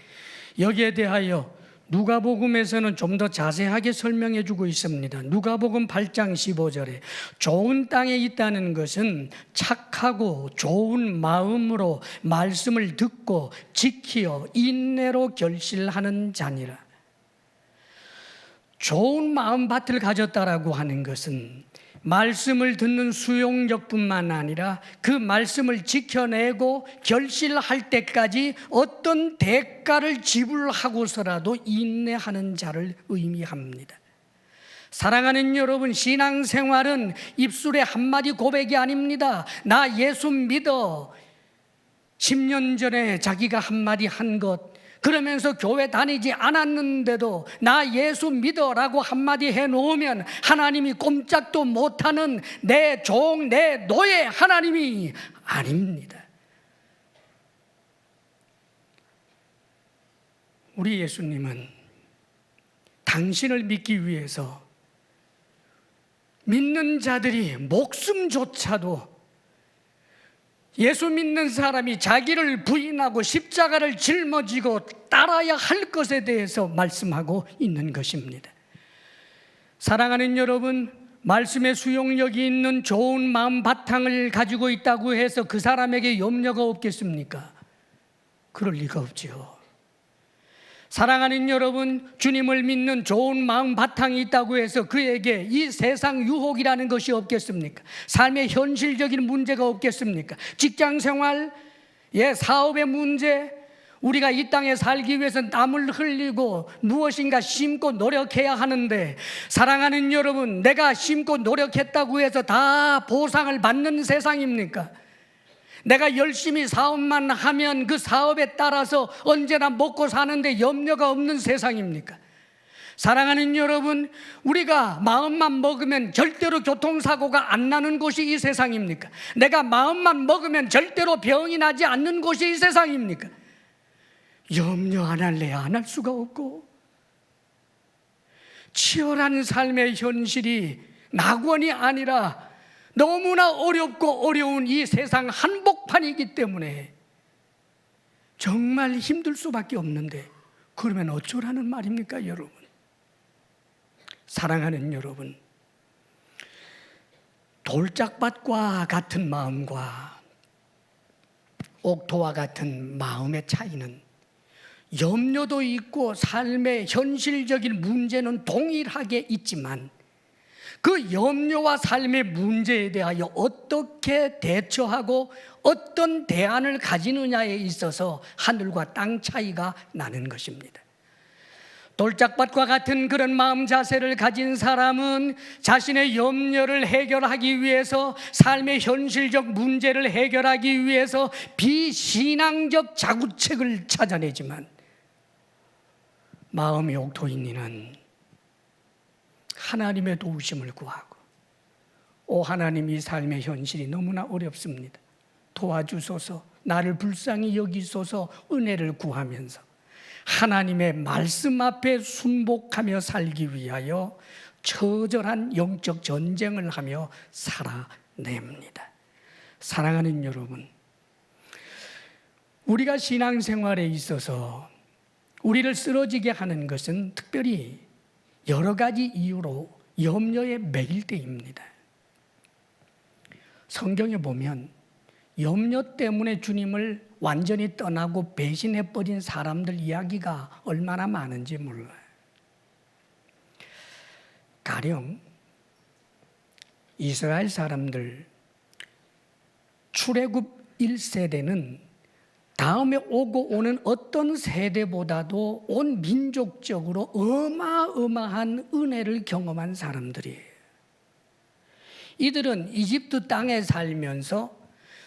여기에 대하여 누가복음에서는 좀 더 자세하게 설명해 주고 있습니다. 누가복음 8장 15절에 좋은 땅에 있다는 것은 착하고 좋은 마음으로 말씀을 듣고 지키어 인내로 결실하는 자니라. 좋은 마음밭을 가졌다라고 하는 것은 말씀을 듣는 수용력뿐만 아니라 그 말씀을 지켜내고 결실할 때까지 어떤 대가를 지불하고서라도 인내하는 자를 의미합니다. 사랑하는 여러분, 신앙생활은 입술의 한마디 고백이 아닙니다. 나 예수 믿어. 10년 전에 자기가 한마디 한 것, 그러면서 교회 다니지 않았는데도 나 예수 믿어라고 한마디 해놓으면 하나님이 꼼짝도 못하는 내 종, 내 노예 하나님이 아닙니다. 우리 예수님은 당신을 믿기 위해서 믿는 자들이 목숨조차도, 예수 믿는 사람이 자기를 부인하고 십자가를 짊어지고 따라야 할 것에 대해서 말씀하고 있는 것입니다. 사랑하는 여러분, 말씀의 수용력이 있는 좋은 마음 바탕을 가지고 있다고 해서 그 사람에게 염려가 없겠습니까? 그럴 리가 없지요. 사랑하는 여러분, 주님을 믿는 좋은 마음 바탕이 있다고 해서 그에게 이 세상 유혹이라는 것이 없겠습니까? 삶의 현실적인 문제가 없겠습니까? 직장생활, 사업의 문제, 우리가 이 땅에 살기 위해서 땀을 흘리고 무엇인가 심고 노력해야 하는데, 사랑하는 여러분, 내가 심고 노력했다고 해서 다 보상을 받는 세상입니까? 내가 열심히 사업만 하면 그 사업에 따라서 언제나 먹고 사는데 염려가 없는 세상입니까? 사랑하는 여러분, 우리가 마음만 먹으면 절대로 교통사고가 안 나는 곳이 이 세상입니까? 내가 마음만 먹으면 절대로 병이 나지 않는 곳이 이 세상입니까? 염려 안 할래야 안 할 수가 없고, 치열한 삶의 현실이 낙원이 아니라 너무나 어렵고 어려운 이 세상 한복판이기 때문에 정말 힘들 수밖에 없는데, 그러면 어쩌라는 말입니까, 여러분? 사랑하는 여러분, 돌짝밭과 같은 마음과 옥토와 같은 마음의 차이는, 염려도 있고 삶의 현실적인 문제는 동일하게 있지만 그 염려와 삶의 문제에 대하여 어떻게 대처하고 어떤 대안을 가지느냐에 있어서 하늘과 땅 차이가 나는 것입니다. 돌짝밭과 같은 그런 마음 자세를 가진 사람은 자신의 염려를 해결하기 위해서, 삶의 현실적 문제를 해결하기 위해서 비신앙적 자구책을 찾아내지만, 마음의 옥토인 이는 하나님의 도우심을 구하고, 오 하나님, 이 삶의 현실이 너무나 어렵습니다. 도와주소서, 나를 불쌍히 여기소서 은혜를 구하면서 하나님의 말씀 앞에 순복하며 살기 위하여 처절한 영적 전쟁을 하며 살아냅니다. 사랑하는 여러분, 우리가 신앙생활에 있어서 우리를 쓰러지게 하는 것은 특별히 여러 가지 이유로 염려에 매일 때입니다. 성경에 보면 염려 때문에 주님을 완전히 떠나고 배신해버린 사람들 이야기가 얼마나 많은지 몰라요. 가령 이스라엘 사람들 출애굽 1세대는 다음에 오고 오는 어떤 세대보다도 온 민족적으로 어마어마한 은혜를 경험한 사람들이에요. 이들은 이집트 땅에 살면서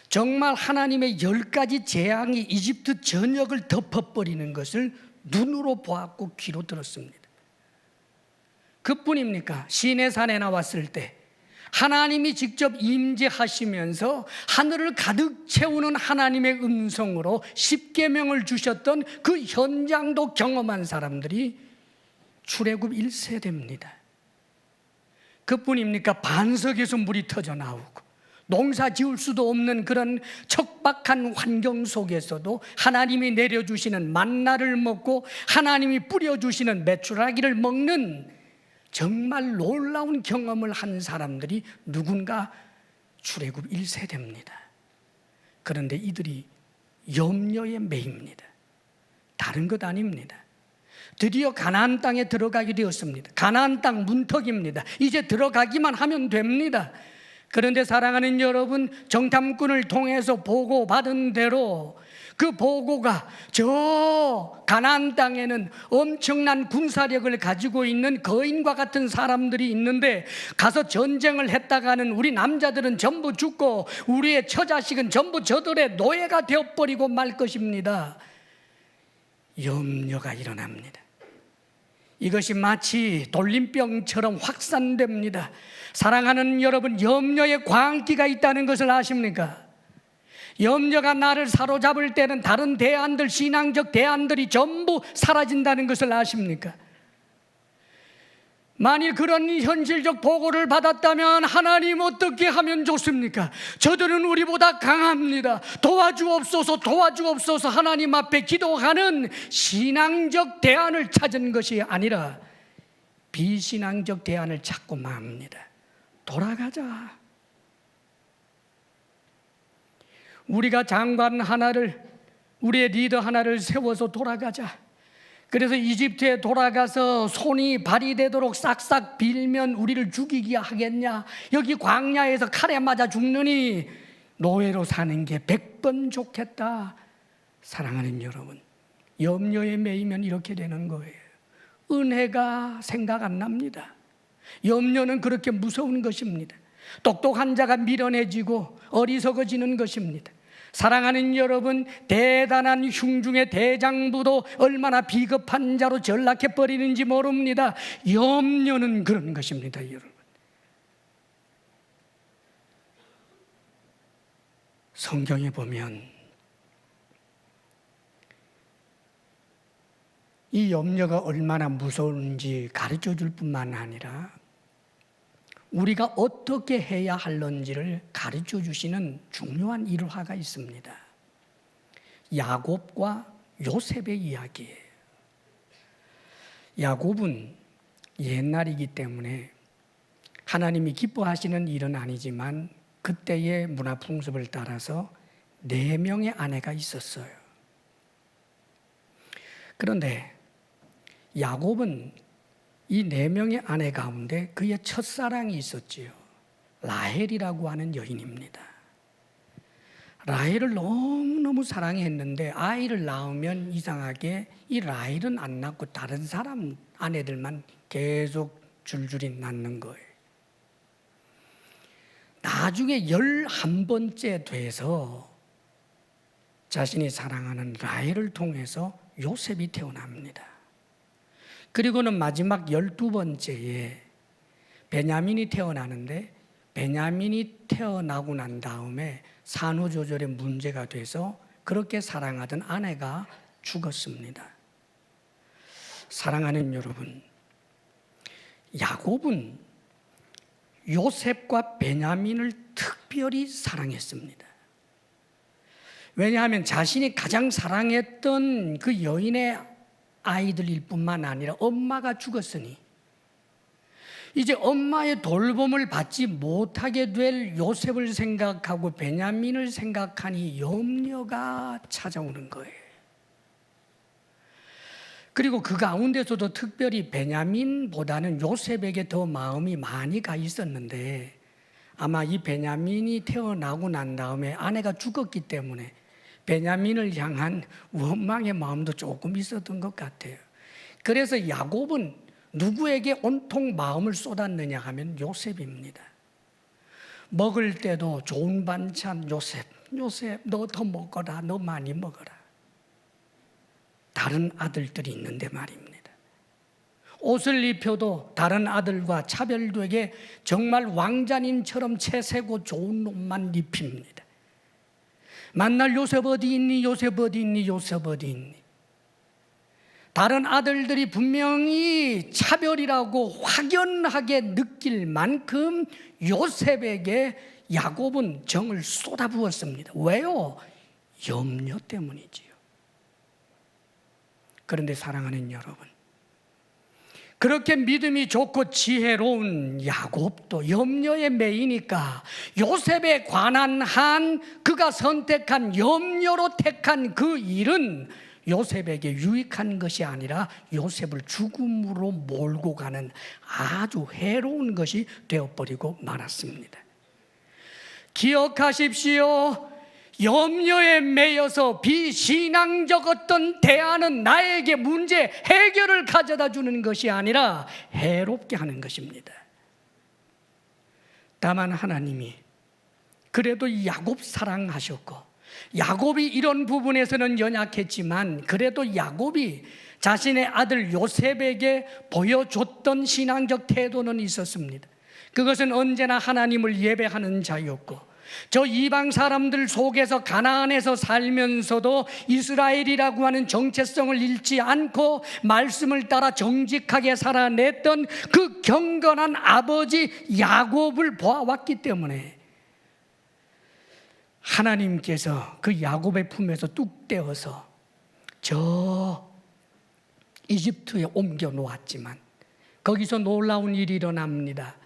정말 하나님의 10가지 재앙이 이집트 전역을 덮어버리는 것을 눈으로 보았고 귀로 들었습니다. 그뿐입니까? 시내산에 나왔을 때 하나님이 직접 임재하시면서 하늘을 가득 채우는 하나님의 음성으로 십계명을 주셨던 그 현장도 경험한 사람들이 출애굽 1세대입니다. 그뿐입니까? 반석에서 물이 터져 나오고 농사 지을 수도 없는 그런 척박한 환경 속에서도 하나님이 내려주시는 만나를 먹고 하나님이 뿌려주시는 메추라기를 먹는 정말 놀라운 경험을 한 사람들이 누군가 출애굽 1세대입니다. 그런데 이들이 염려에 매입니다. 다른 것 아닙니다. 드디어 가나안 땅에 들어가게 되었습니다. 가나안 땅 문턱입니다. 이제 들어가기만 하면 됩니다. 그런데 사랑하는 여러분, 정탐꾼을 통해서 보고받은 대로 그 보고가 저 가나안 땅에는 엄청난 군사력을 가지고 있는 거인과 같은 사람들이 있는데 가서 전쟁을 했다가는 우리 남자들은 전부 죽고 우리의 처자식은 전부 저들의 노예가 되어버리고 말 것입니다. 염려가 일어납니다. 이것이 마치 돌림병처럼 확산됩니다. 사랑하는 여러분, 염려의 광기가 있다는 것을 아십니까? 염려가 나를 사로잡을 때는 다른 대안들, 신앙적 대안들이 전부 사라진다는 것을 아십니까? 만일 그런 현실적 보고를 받았다면 하나님 어떻게 하면 좋습니까? 저들은 우리보다 강합니다. 도와주옵소서, 도와주옵소서 하나님 앞에 기도하는 신앙적 대안을 찾은 것이 아니라 비신앙적 대안을 찾고 맙니다. 돌아가자. 우리가 장관 하나를, 우리의 리더 하나를 세워서 돌아가자. 그래서 이집트에 돌아가서 손이 발이 되도록 싹싹 빌면 우리를 죽이기 하겠냐? 여기 광야에서 칼에 맞아 죽느니 노예로 사는 게 100번 좋겠다. 사랑하는 여러분, 염려에 매이면 이렇게 되는 거예요. 은혜가 생각 안 납니다. 염려는 그렇게 무서운 것입니다. 똑똑한 자가 미련해지고 어리석어지는 것입니다. 사랑하는 여러분, 대단한 흉중의 대장부도 얼마나 비겁한 자로 전락해버리는지 모릅니다. 염려는 그런 것입니다, 여러분. 성경에 보면 이 염려가 얼마나 무서운지 가르쳐줄 뿐만 아니라 우리가 어떻게 해야 할런지를 가르쳐 주시는 중요한 일화가 있습니다. 야곱과 요셉의 이야기예요. 야곱은 옛날이기 때문에 하나님이 기뻐하시는 일은 아니지만 그때의 문화 풍습을 따라서 4명의 아내가 있었어요. 그런데 야곱은 이 4명의 아내 가운데 그의 첫사랑이 있었지요. 라헬이라고 하는 여인입니다. 라헬을 너무너무 사랑했는데 아이를 낳으면 이상하게 이 라헬은 안 낳고 다른 사람 아내들만 계속 줄줄이 낳는 거예요. 나중에 11번째 돼서 자신이 사랑하는 라헬을 통해서 요셉이 태어납니다. 그리고는 마지막 12번째에 베냐민이 태어나는데 베냐민이 태어나고 난 다음에 산후조절에 문제가 돼서 그렇게 사랑하던 아내가 죽었습니다. 사랑하는 여러분, 야곱은 요셉과 베냐민을 특별히 사랑했습니다. 왜냐하면 자신이 가장 사랑했던 그 여인의 아이들일 뿐만 아니라 엄마가 죽었으니 이제 엄마의 돌봄을 받지 못하게 될 요셉을 생각하고 베냐민을 생각하니 염려가 찾아오는 거예요. 그리고 그 가운데서도 특별히 베냐민보다는 요셉에게 더 마음이 많이 가 있었는데 아마 이 베냐민이 태어나고 난 다음에 아내가 죽었기 때문에 베냐민을 향한 원망의 마음도 조금 있었던 것 같아요. 그래서 야곱은 누구에게 온통 마음을 쏟았느냐 하면 요셉입니다. 먹을 때도 좋은 반찬 요셉, 너 더 먹어라, 너 많이 먹어라. 다른 아들들이 있는데 말입니다. 옷을 입혀도 다른 아들과 차별되게 정말 왕자님처럼 채세고 좋은 옷만 입힙니다. 만날 요셉 어디 있니? 요셉 어디 있니? 요셉 어디 있니? 다른 아들들이 분명히 차별이라고 확연하게 느낄 만큼 요셉에게 야곱은 정을 쏟아부었습니다. 왜요? 염려 때문이지요. 그런데 사랑하는 여러분, 그렇게 믿음이 좋고 지혜로운 야곱도 염려에 매이니까 요셉에 관한 한 그가 선택한 염려로 택한 그 일은 요셉에게 유익한 것이 아니라 요셉을 죽음으로 몰고 가는 아주 해로운 것이 되어버리고 말았습니다. 기억하십시오. 염려에 매여서 비신앙적 어떤 대안은 나에게 문제 해결을 가져다 주는 것이 아니라 해롭게 하는 것입니다. 다만 하나님이 그래도 야곱 사랑하셨고, 야곱이 이런 부분에서는 연약했지만 그래도 야곱이 자신의 아들 요셉에게 보여줬던 신앙적 태도는 있었습니다. 그것은 언제나 하나님을 예배하는 자였고, 저 이방 사람들 속에서 가나안에서 살면서도 이스라엘이라고 하는 정체성을 잃지 않고 말씀을 따라 정직하게 살아냈던 그 경건한 아버지 야곱을 보아왔기 때문에 하나님께서 그 야곱의 품에서 뚝 떼어서 저 이집트에 옮겨 놓았지만 거기서 놀라운 일이 일어납니다.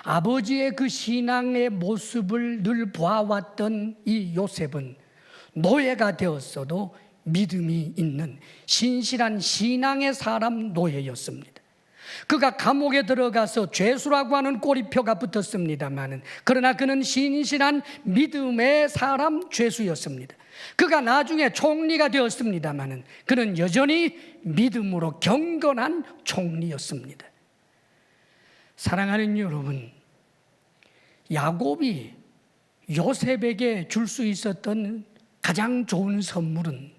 아버지의 그 신앙의 모습을 늘 보아왔던 이 요셉은 노예가 되었어도 믿음이 있는 신실한 신앙의 사람 노예였습니다. 그가 감옥에 들어가서 죄수라고 하는 꼬리표가 붙었습니다마는 그러나 그는 신실한 믿음의 사람 죄수였습니다. 그가 나중에 총리가 되었습니다마는 그는 여전히 믿음으로 경건한 총리였습니다. 사랑하는 여러분, 야곱이 요셉에게 줄 수 있었던 가장 좋은 선물은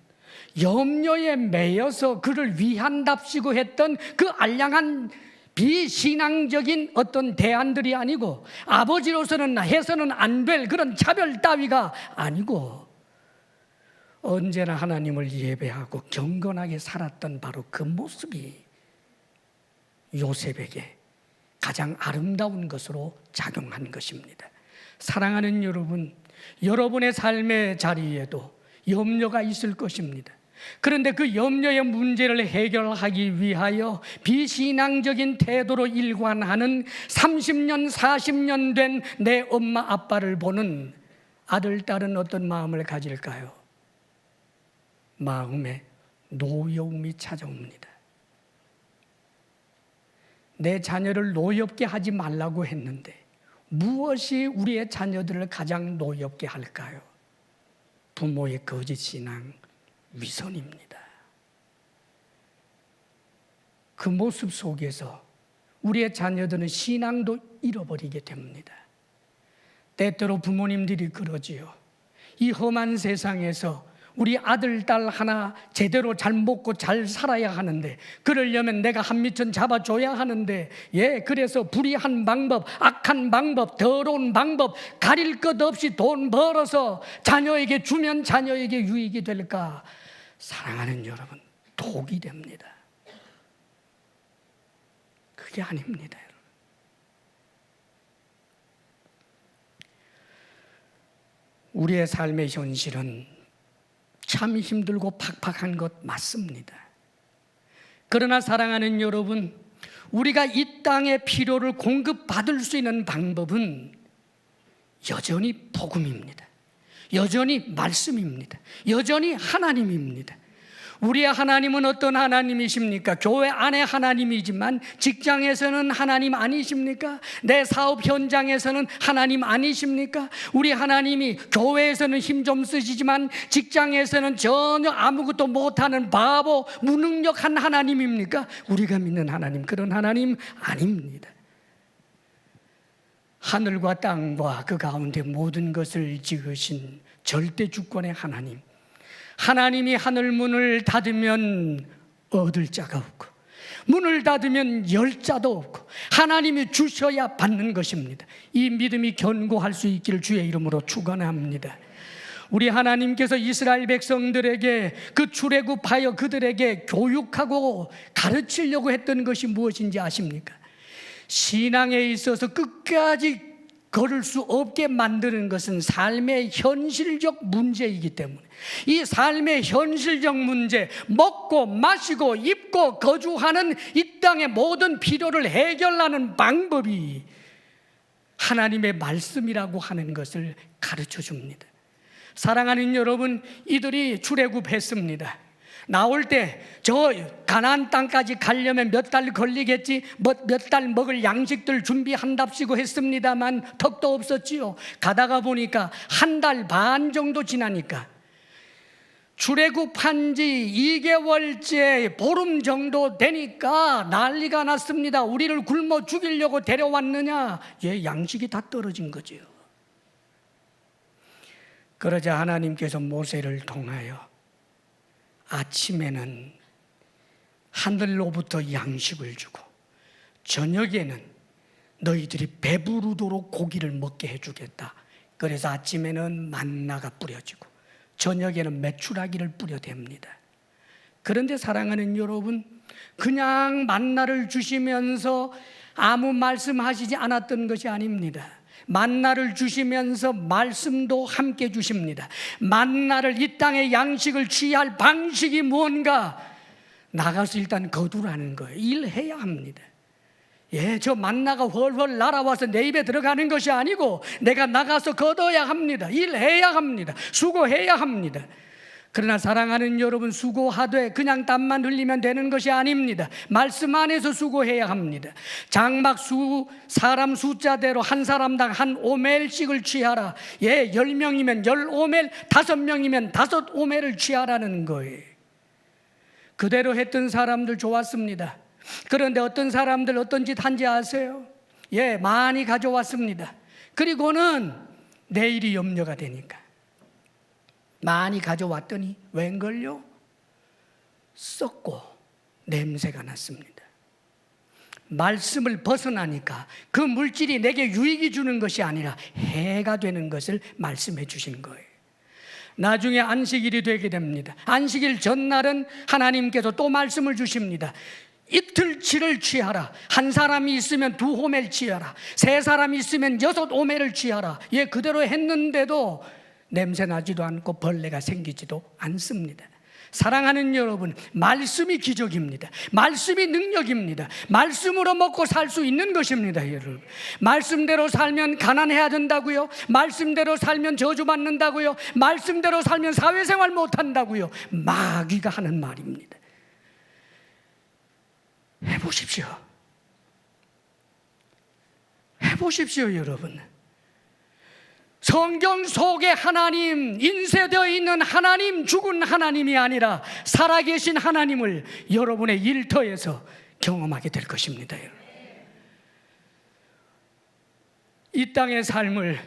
염려에 매여서 그를 위한답시고 했던 그 알량한 비신앙적인 어떤 대안들이 아니고, 아버지로서는 해서는 안 될 그런 차별 따위가 아니고, 언제나 하나님을 예배하고 경건하게 살았던 바로 그 모습이 요셉에게 가장 아름다운 것으로 작용한 것입니다. 사랑하는 여러분, 여러분의 삶의 자리에도 염려가 있을 것입니다. 그런데 그 염려의 문제를 해결하기 위하여 비신앙적인 태도로 일관하는 30년, 40년 된 내 엄마 아빠를 보는 아들, 딸은 어떤 마음을 가질까요? 마음에 노여움이 찾아옵니다. 내 자녀를 노엽게 하지 말라고 했는데 무엇이 우리의 자녀들을 가장 노엽게 할까요? 부모의 거짓 신앙, 위선입니다. 그 모습 속에서 우리의 자녀들은 신앙도 잃어버리게 됩니다. 때때로 부모님들이 그러지요. 이 험한 세상에서 우리 아들, 딸 하나 제대로 잘 먹고 잘 살아야 하는데, 그러려면 내가 한 미천 잡아줘야 하는데, 그래서 불의한 방법, 악한 방법, 더러운 방법, 가릴 것 없이 돈 벌어서 자녀에게 주면 자녀에게 유익이 될까? 사랑하는 여러분, 독이 됩니다. 그게 아닙니다, 여러분. 우리의 삶의 현실은 참 힘들고 팍팍한 것 맞습니다. 그러나 사랑하는 여러분, 우리가 이 땅의 필요를 공급받을 수 있는 방법은 여전히 복음입니다. 여전히 말씀입니다. 여전히 하나님입니다. 우리의 하나님은 어떤 하나님이십니까? 교회 안에 하나님이지만 직장에서는 하나님 아니십니까? 내 사업 현장에서는 하나님 아니십니까? 우리 하나님이 교회에서는 힘 좀 쓰시지만 직장에서는 전혀 아무것도 못하는 바보, 무능력한 하나님입니까? 우리가 믿는 하나님, 그런 하나님 아닙니다. 하늘과 땅과 그 가운데 모든 것을 지으신 절대 주권의 하나님, 하나님이 하늘 문을 닫으면 얻을 자가 없고 문을 닫으면 열 자도 없고 하나님이 주셔야 받는 것입니다. 이 믿음이 견고할 수 있기를 주의 이름으로 축원합니다. 우리 하나님께서 이스라엘 백성들에게 그 출애굽하여 그들에게 교육하고 가르치려고 했던 것이 무엇인지 아십니까? 신앙에 있어서 끝까지 걸을 수 없게 만드는 것은 삶의 현실적 문제이기 때문에, 이 삶의 현실적 문제, 먹고 마시고 입고 거주하는 이 땅의 모든 필요를 해결하는 방법이 하나님의 말씀이라고 하는 것을 가르쳐 줍니다. 사랑하는 여러분, 이들이 출애굽했습니다. 나올 때 저 가나안 땅까지 가려면 몇 달 걸리겠지, 몇 달 먹을 양식들 준비한답시고 했습니다만 턱도 없었지요. 가다가 보니까 한 달 반 정도 지나니까 출애굽한 지 2개월째 보름 정도 되니까 난리가 났습니다. 우리를 굶어 죽이려고 데려왔느냐? 양식이 다 떨어진 거죠. 그러자 하나님께서 모세를 통하여 아침에는 하늘로부터 양식을 주고 저녁에는 너희들이 배부르도록 고기를 먹게 해주겠다. 그래서 아침에는 만나가 뿌려지고 저녁에는 메추라기를 뿌려댑니다. 그런데 사랑하는 여러분, 그냥 만나를 주시면서 아무 말씀하시지 않았던 것이 아닙니다. 만나를 주시면서 말씀도 함께 주십니다. 만나를, 이 땅의 양식을 취할 방식이 무언가? 나가서 일단 거두라는 거예요. 일해야 합니다. 저 만나가 훨훨 날아와서 내 입에 들어가는 것이 아니고 내가 나가서 거둬야 합니다. 일해야 합니다. 수고해야 합니다. 그러나 사랑하는 여러분, 수고하되 그냥 땀만 흘리면 되는 것이 아닙니다. 말씀 안에서 수고해야 합니다. 장막 사람 숫자대로 한 사람당 한 오멜씩을 취하라. 10명이면 10오멜, 5명이면 5오멜을 취하라는 거예요. 그대로 했던 사람들 좋았습니다. 그런데 어떤 사람들 어떤 짓 한지 아세요? 많이 가져왔습니다. 그리고는 내일이 염려가 되니까 많이 가져왔더니 웬걸요? 썩고 냄새가 났습니다. 말씀을 벗어나니까 그 물질이 내게 유익이 주는 것이 아니라 해가 되는 것을 말씀해 주신 거예요. 나중에 안식일이 되게 됩니다. 안식일 전날은 하나님께서 또 말씀을 주십니다. 이틀치를 취하라. 한 사람이 있으면 2호멜 취하라. 3사람이 있으면 6호멜을 취하라. 그대로 했는데도 냄새 나지도 않고 벌레가 생기지도 않습니다. 사랑하는 여러분, 말씀이 기적입니다. 말씀이 능력입니다. 말씀으로 먹고 살 수 있는 것입니다. 여러분, 말씀대로 살면 가난해야 된다고요? 말씀대로 살면 저주받는다고요? 말씀대로 살면 사회생활 못한다고요? 마귀가 하는 말입니다. 해보십시오. 해보십시오, 여러분. 성경 속에 하나님, 인쇄되어 있는 하나님, 죽은 하나님이 아니라 살아계신 하나님을 여러분의 일터에서 경험하게 될 것입니다. 이 땅의 삶을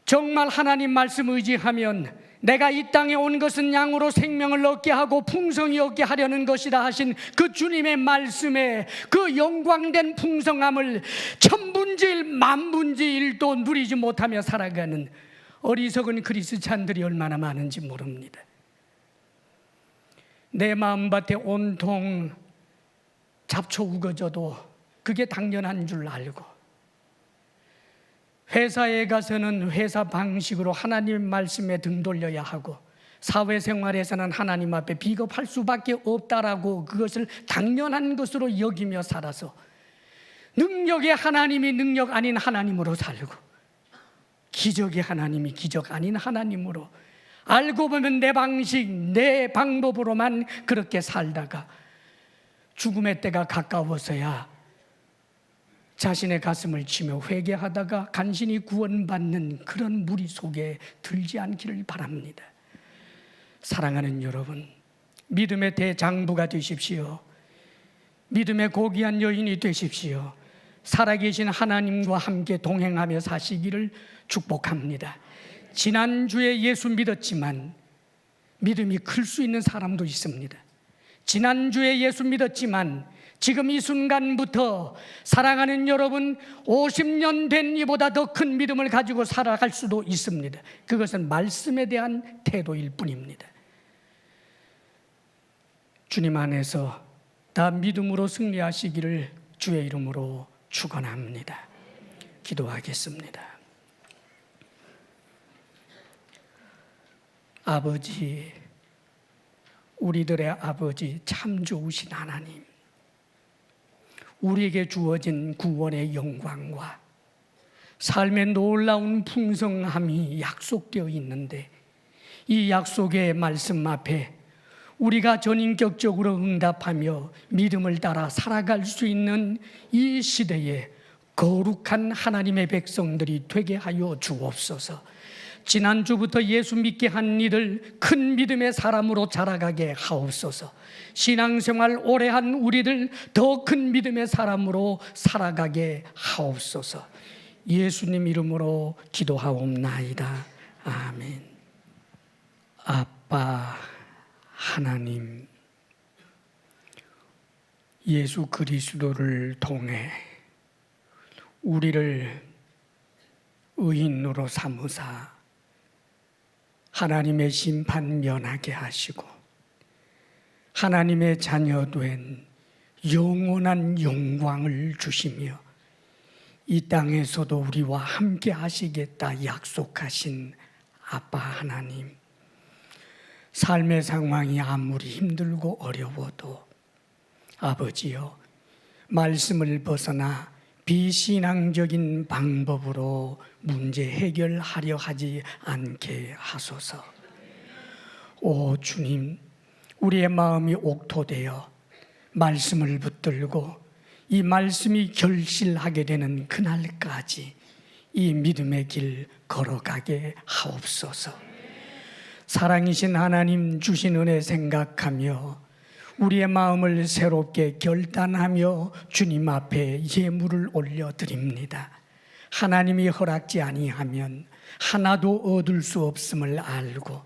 정말 하나님 말씀 의지하면 내가 이 땅에 온 것은 양으로 생명을 얻게 하고 풍성히 얻게 하려는 것이다 하신 그 주님의 말씀에 그 영광된 풍성함을 천분의 일, 만분의 일도 누리지 못하며 살아가는 어리석은 그리스찬들이 얼마나 많은지 모릅니다. 내 마음밭에 온통 잡초 우거져도 그게 당연한 줄 알고 회사에 가서는 회사 방식으로 하나님 말씀에 등 돌려야 하고 사회생활에서는 하나님 앞에 비겁할 수밖에 없다라고 그것을 당연한 것으로 여기며 살아서 능력의 하나님이 능력 아닌 하나님으로 살고 기적의 하나님이 기적 아닌 하나님으로 알고 보면 내 방식, 내 방법으로만 그렇게 살다가 죽음의 때가 가까워서야 자신의 가슴을 치며 회개하다가 간신히 구원받는 그런 무리 속에 들지 않기를 바랍니다. 사랑하는 여러분, 믿음의 대장부가 되십시오. 믿음의 고귀한 여인이 되십시오. 살아계신 하나님과 함께 동행하며 사시기를 축복합니다. 지난주에 예수 믿었지만 믿음이 클 수 있는 사람도 있습니다. 지난주에 예수 믿었지만 지금 이 순간부터 사랑하는 여러분, 50년 된 이보다 더 큰 믿음을 가지고 살아갈 수도 있습니다. 그것은 말씀에 대한 태도일 뿐입니다. 주님 안에서 다 믿음으로 승리하시기를 주의 이름으로 축원합니다. 기도하겠습니다. 아버지, 우리들의 아버지, 참 좋으신 하나님, 우리에게 주어진 구원의 영광과 삶의 놀라운 풍성함이 약속되어 있는데, 이 약속의 말씀 앞에 우리가 전인격적으로 응답하며 믿음을 따라 살아갈 수 있는 이 시대에 거룩한 하나님의 백성들이 되게 하여 주옵소서. 지난주부터 예수 믿게 한 이들 큰 믿음의 사람으로 자라가게 하옵소서. 신앙생활 오래 한 우리들 더 큰 믿음의 사람으로 살아가게 하옵소서. 예수님 이름으로 기도하옵나이다. 아멘. 아빠 하나님, 예수 그리스도를 통해 우리를 의인으로 삼으사 하나님의 심판 면하게 하시고 하나님의 자녀된 영원한 영광을 주시며 이 땅에서도 우리와 함께 하시겠다 약속하신 아빠 하나님, 삶의 상황이 아무리 힘들고 어려워도 아버지여, 말씀을 벗어나 비신앙적인 방법으로 문제 해결하려 하지 않게 하소서. 오 주님, 우리의 마음이 옥토되어 말씀을 붙들고 이 말씀이 결실하게 되는 그날까지 이 믿음의 길 걸어가게 하옵소서. 사랑이신 하나님 주신 은혜 생각하며 우리의 마음을 새롭게 결단하며 주님 앞에 예물을 올려드립니다. 하나님이 허락지 아니하면 하나도 얻을 수 없음을 알고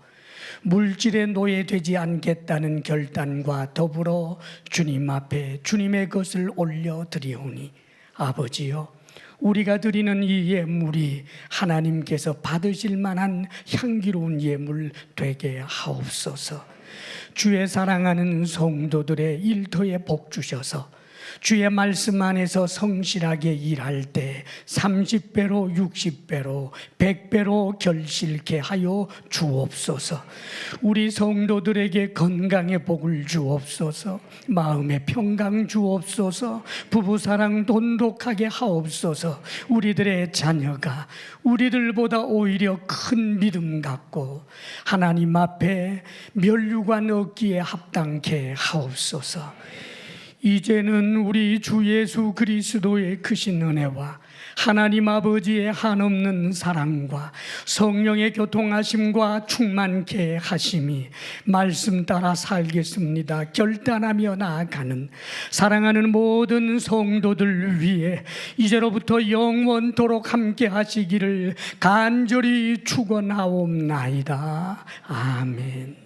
물질에 노예되지 않겠다는 결단과 더불어 주님 앞에 주님의 것을 올려드리오니 아버지여, 우리가 드리는 이 예물이 하나님께서 받으실 만한 향기로운 예물 되게 하옵소서. 주의 사랑하는 성도들의 일터에 복 주셔서 주의 말씀 안에서 성실하게 일할 때 30배로 60배로 100배로 결실케 하여 주옵소서. 우리 성도들에게 건강의 복을 주옵소서. 마음의 평강 주옵소서. 부부사랑 돈독하게 하옵소서. 우리들의 자녀가 우리들보다 오히려 큰 믿음 갖고 하나님 앞에 면류관 얻기에 합당케 하옵소서. 이제는 우리 주 예수 그리스도의 크신 은혜와 하나님 아버지의 한없는 사랑과 성령의 교통하심과 충만케 하심이 말씀 따라 살겠습니다 결단하며 나아가는 사랑하는 모든 성도들 위해 이제로부터 영원토록 함께 하시기를 간절히 축원하옵나이다. 아멘.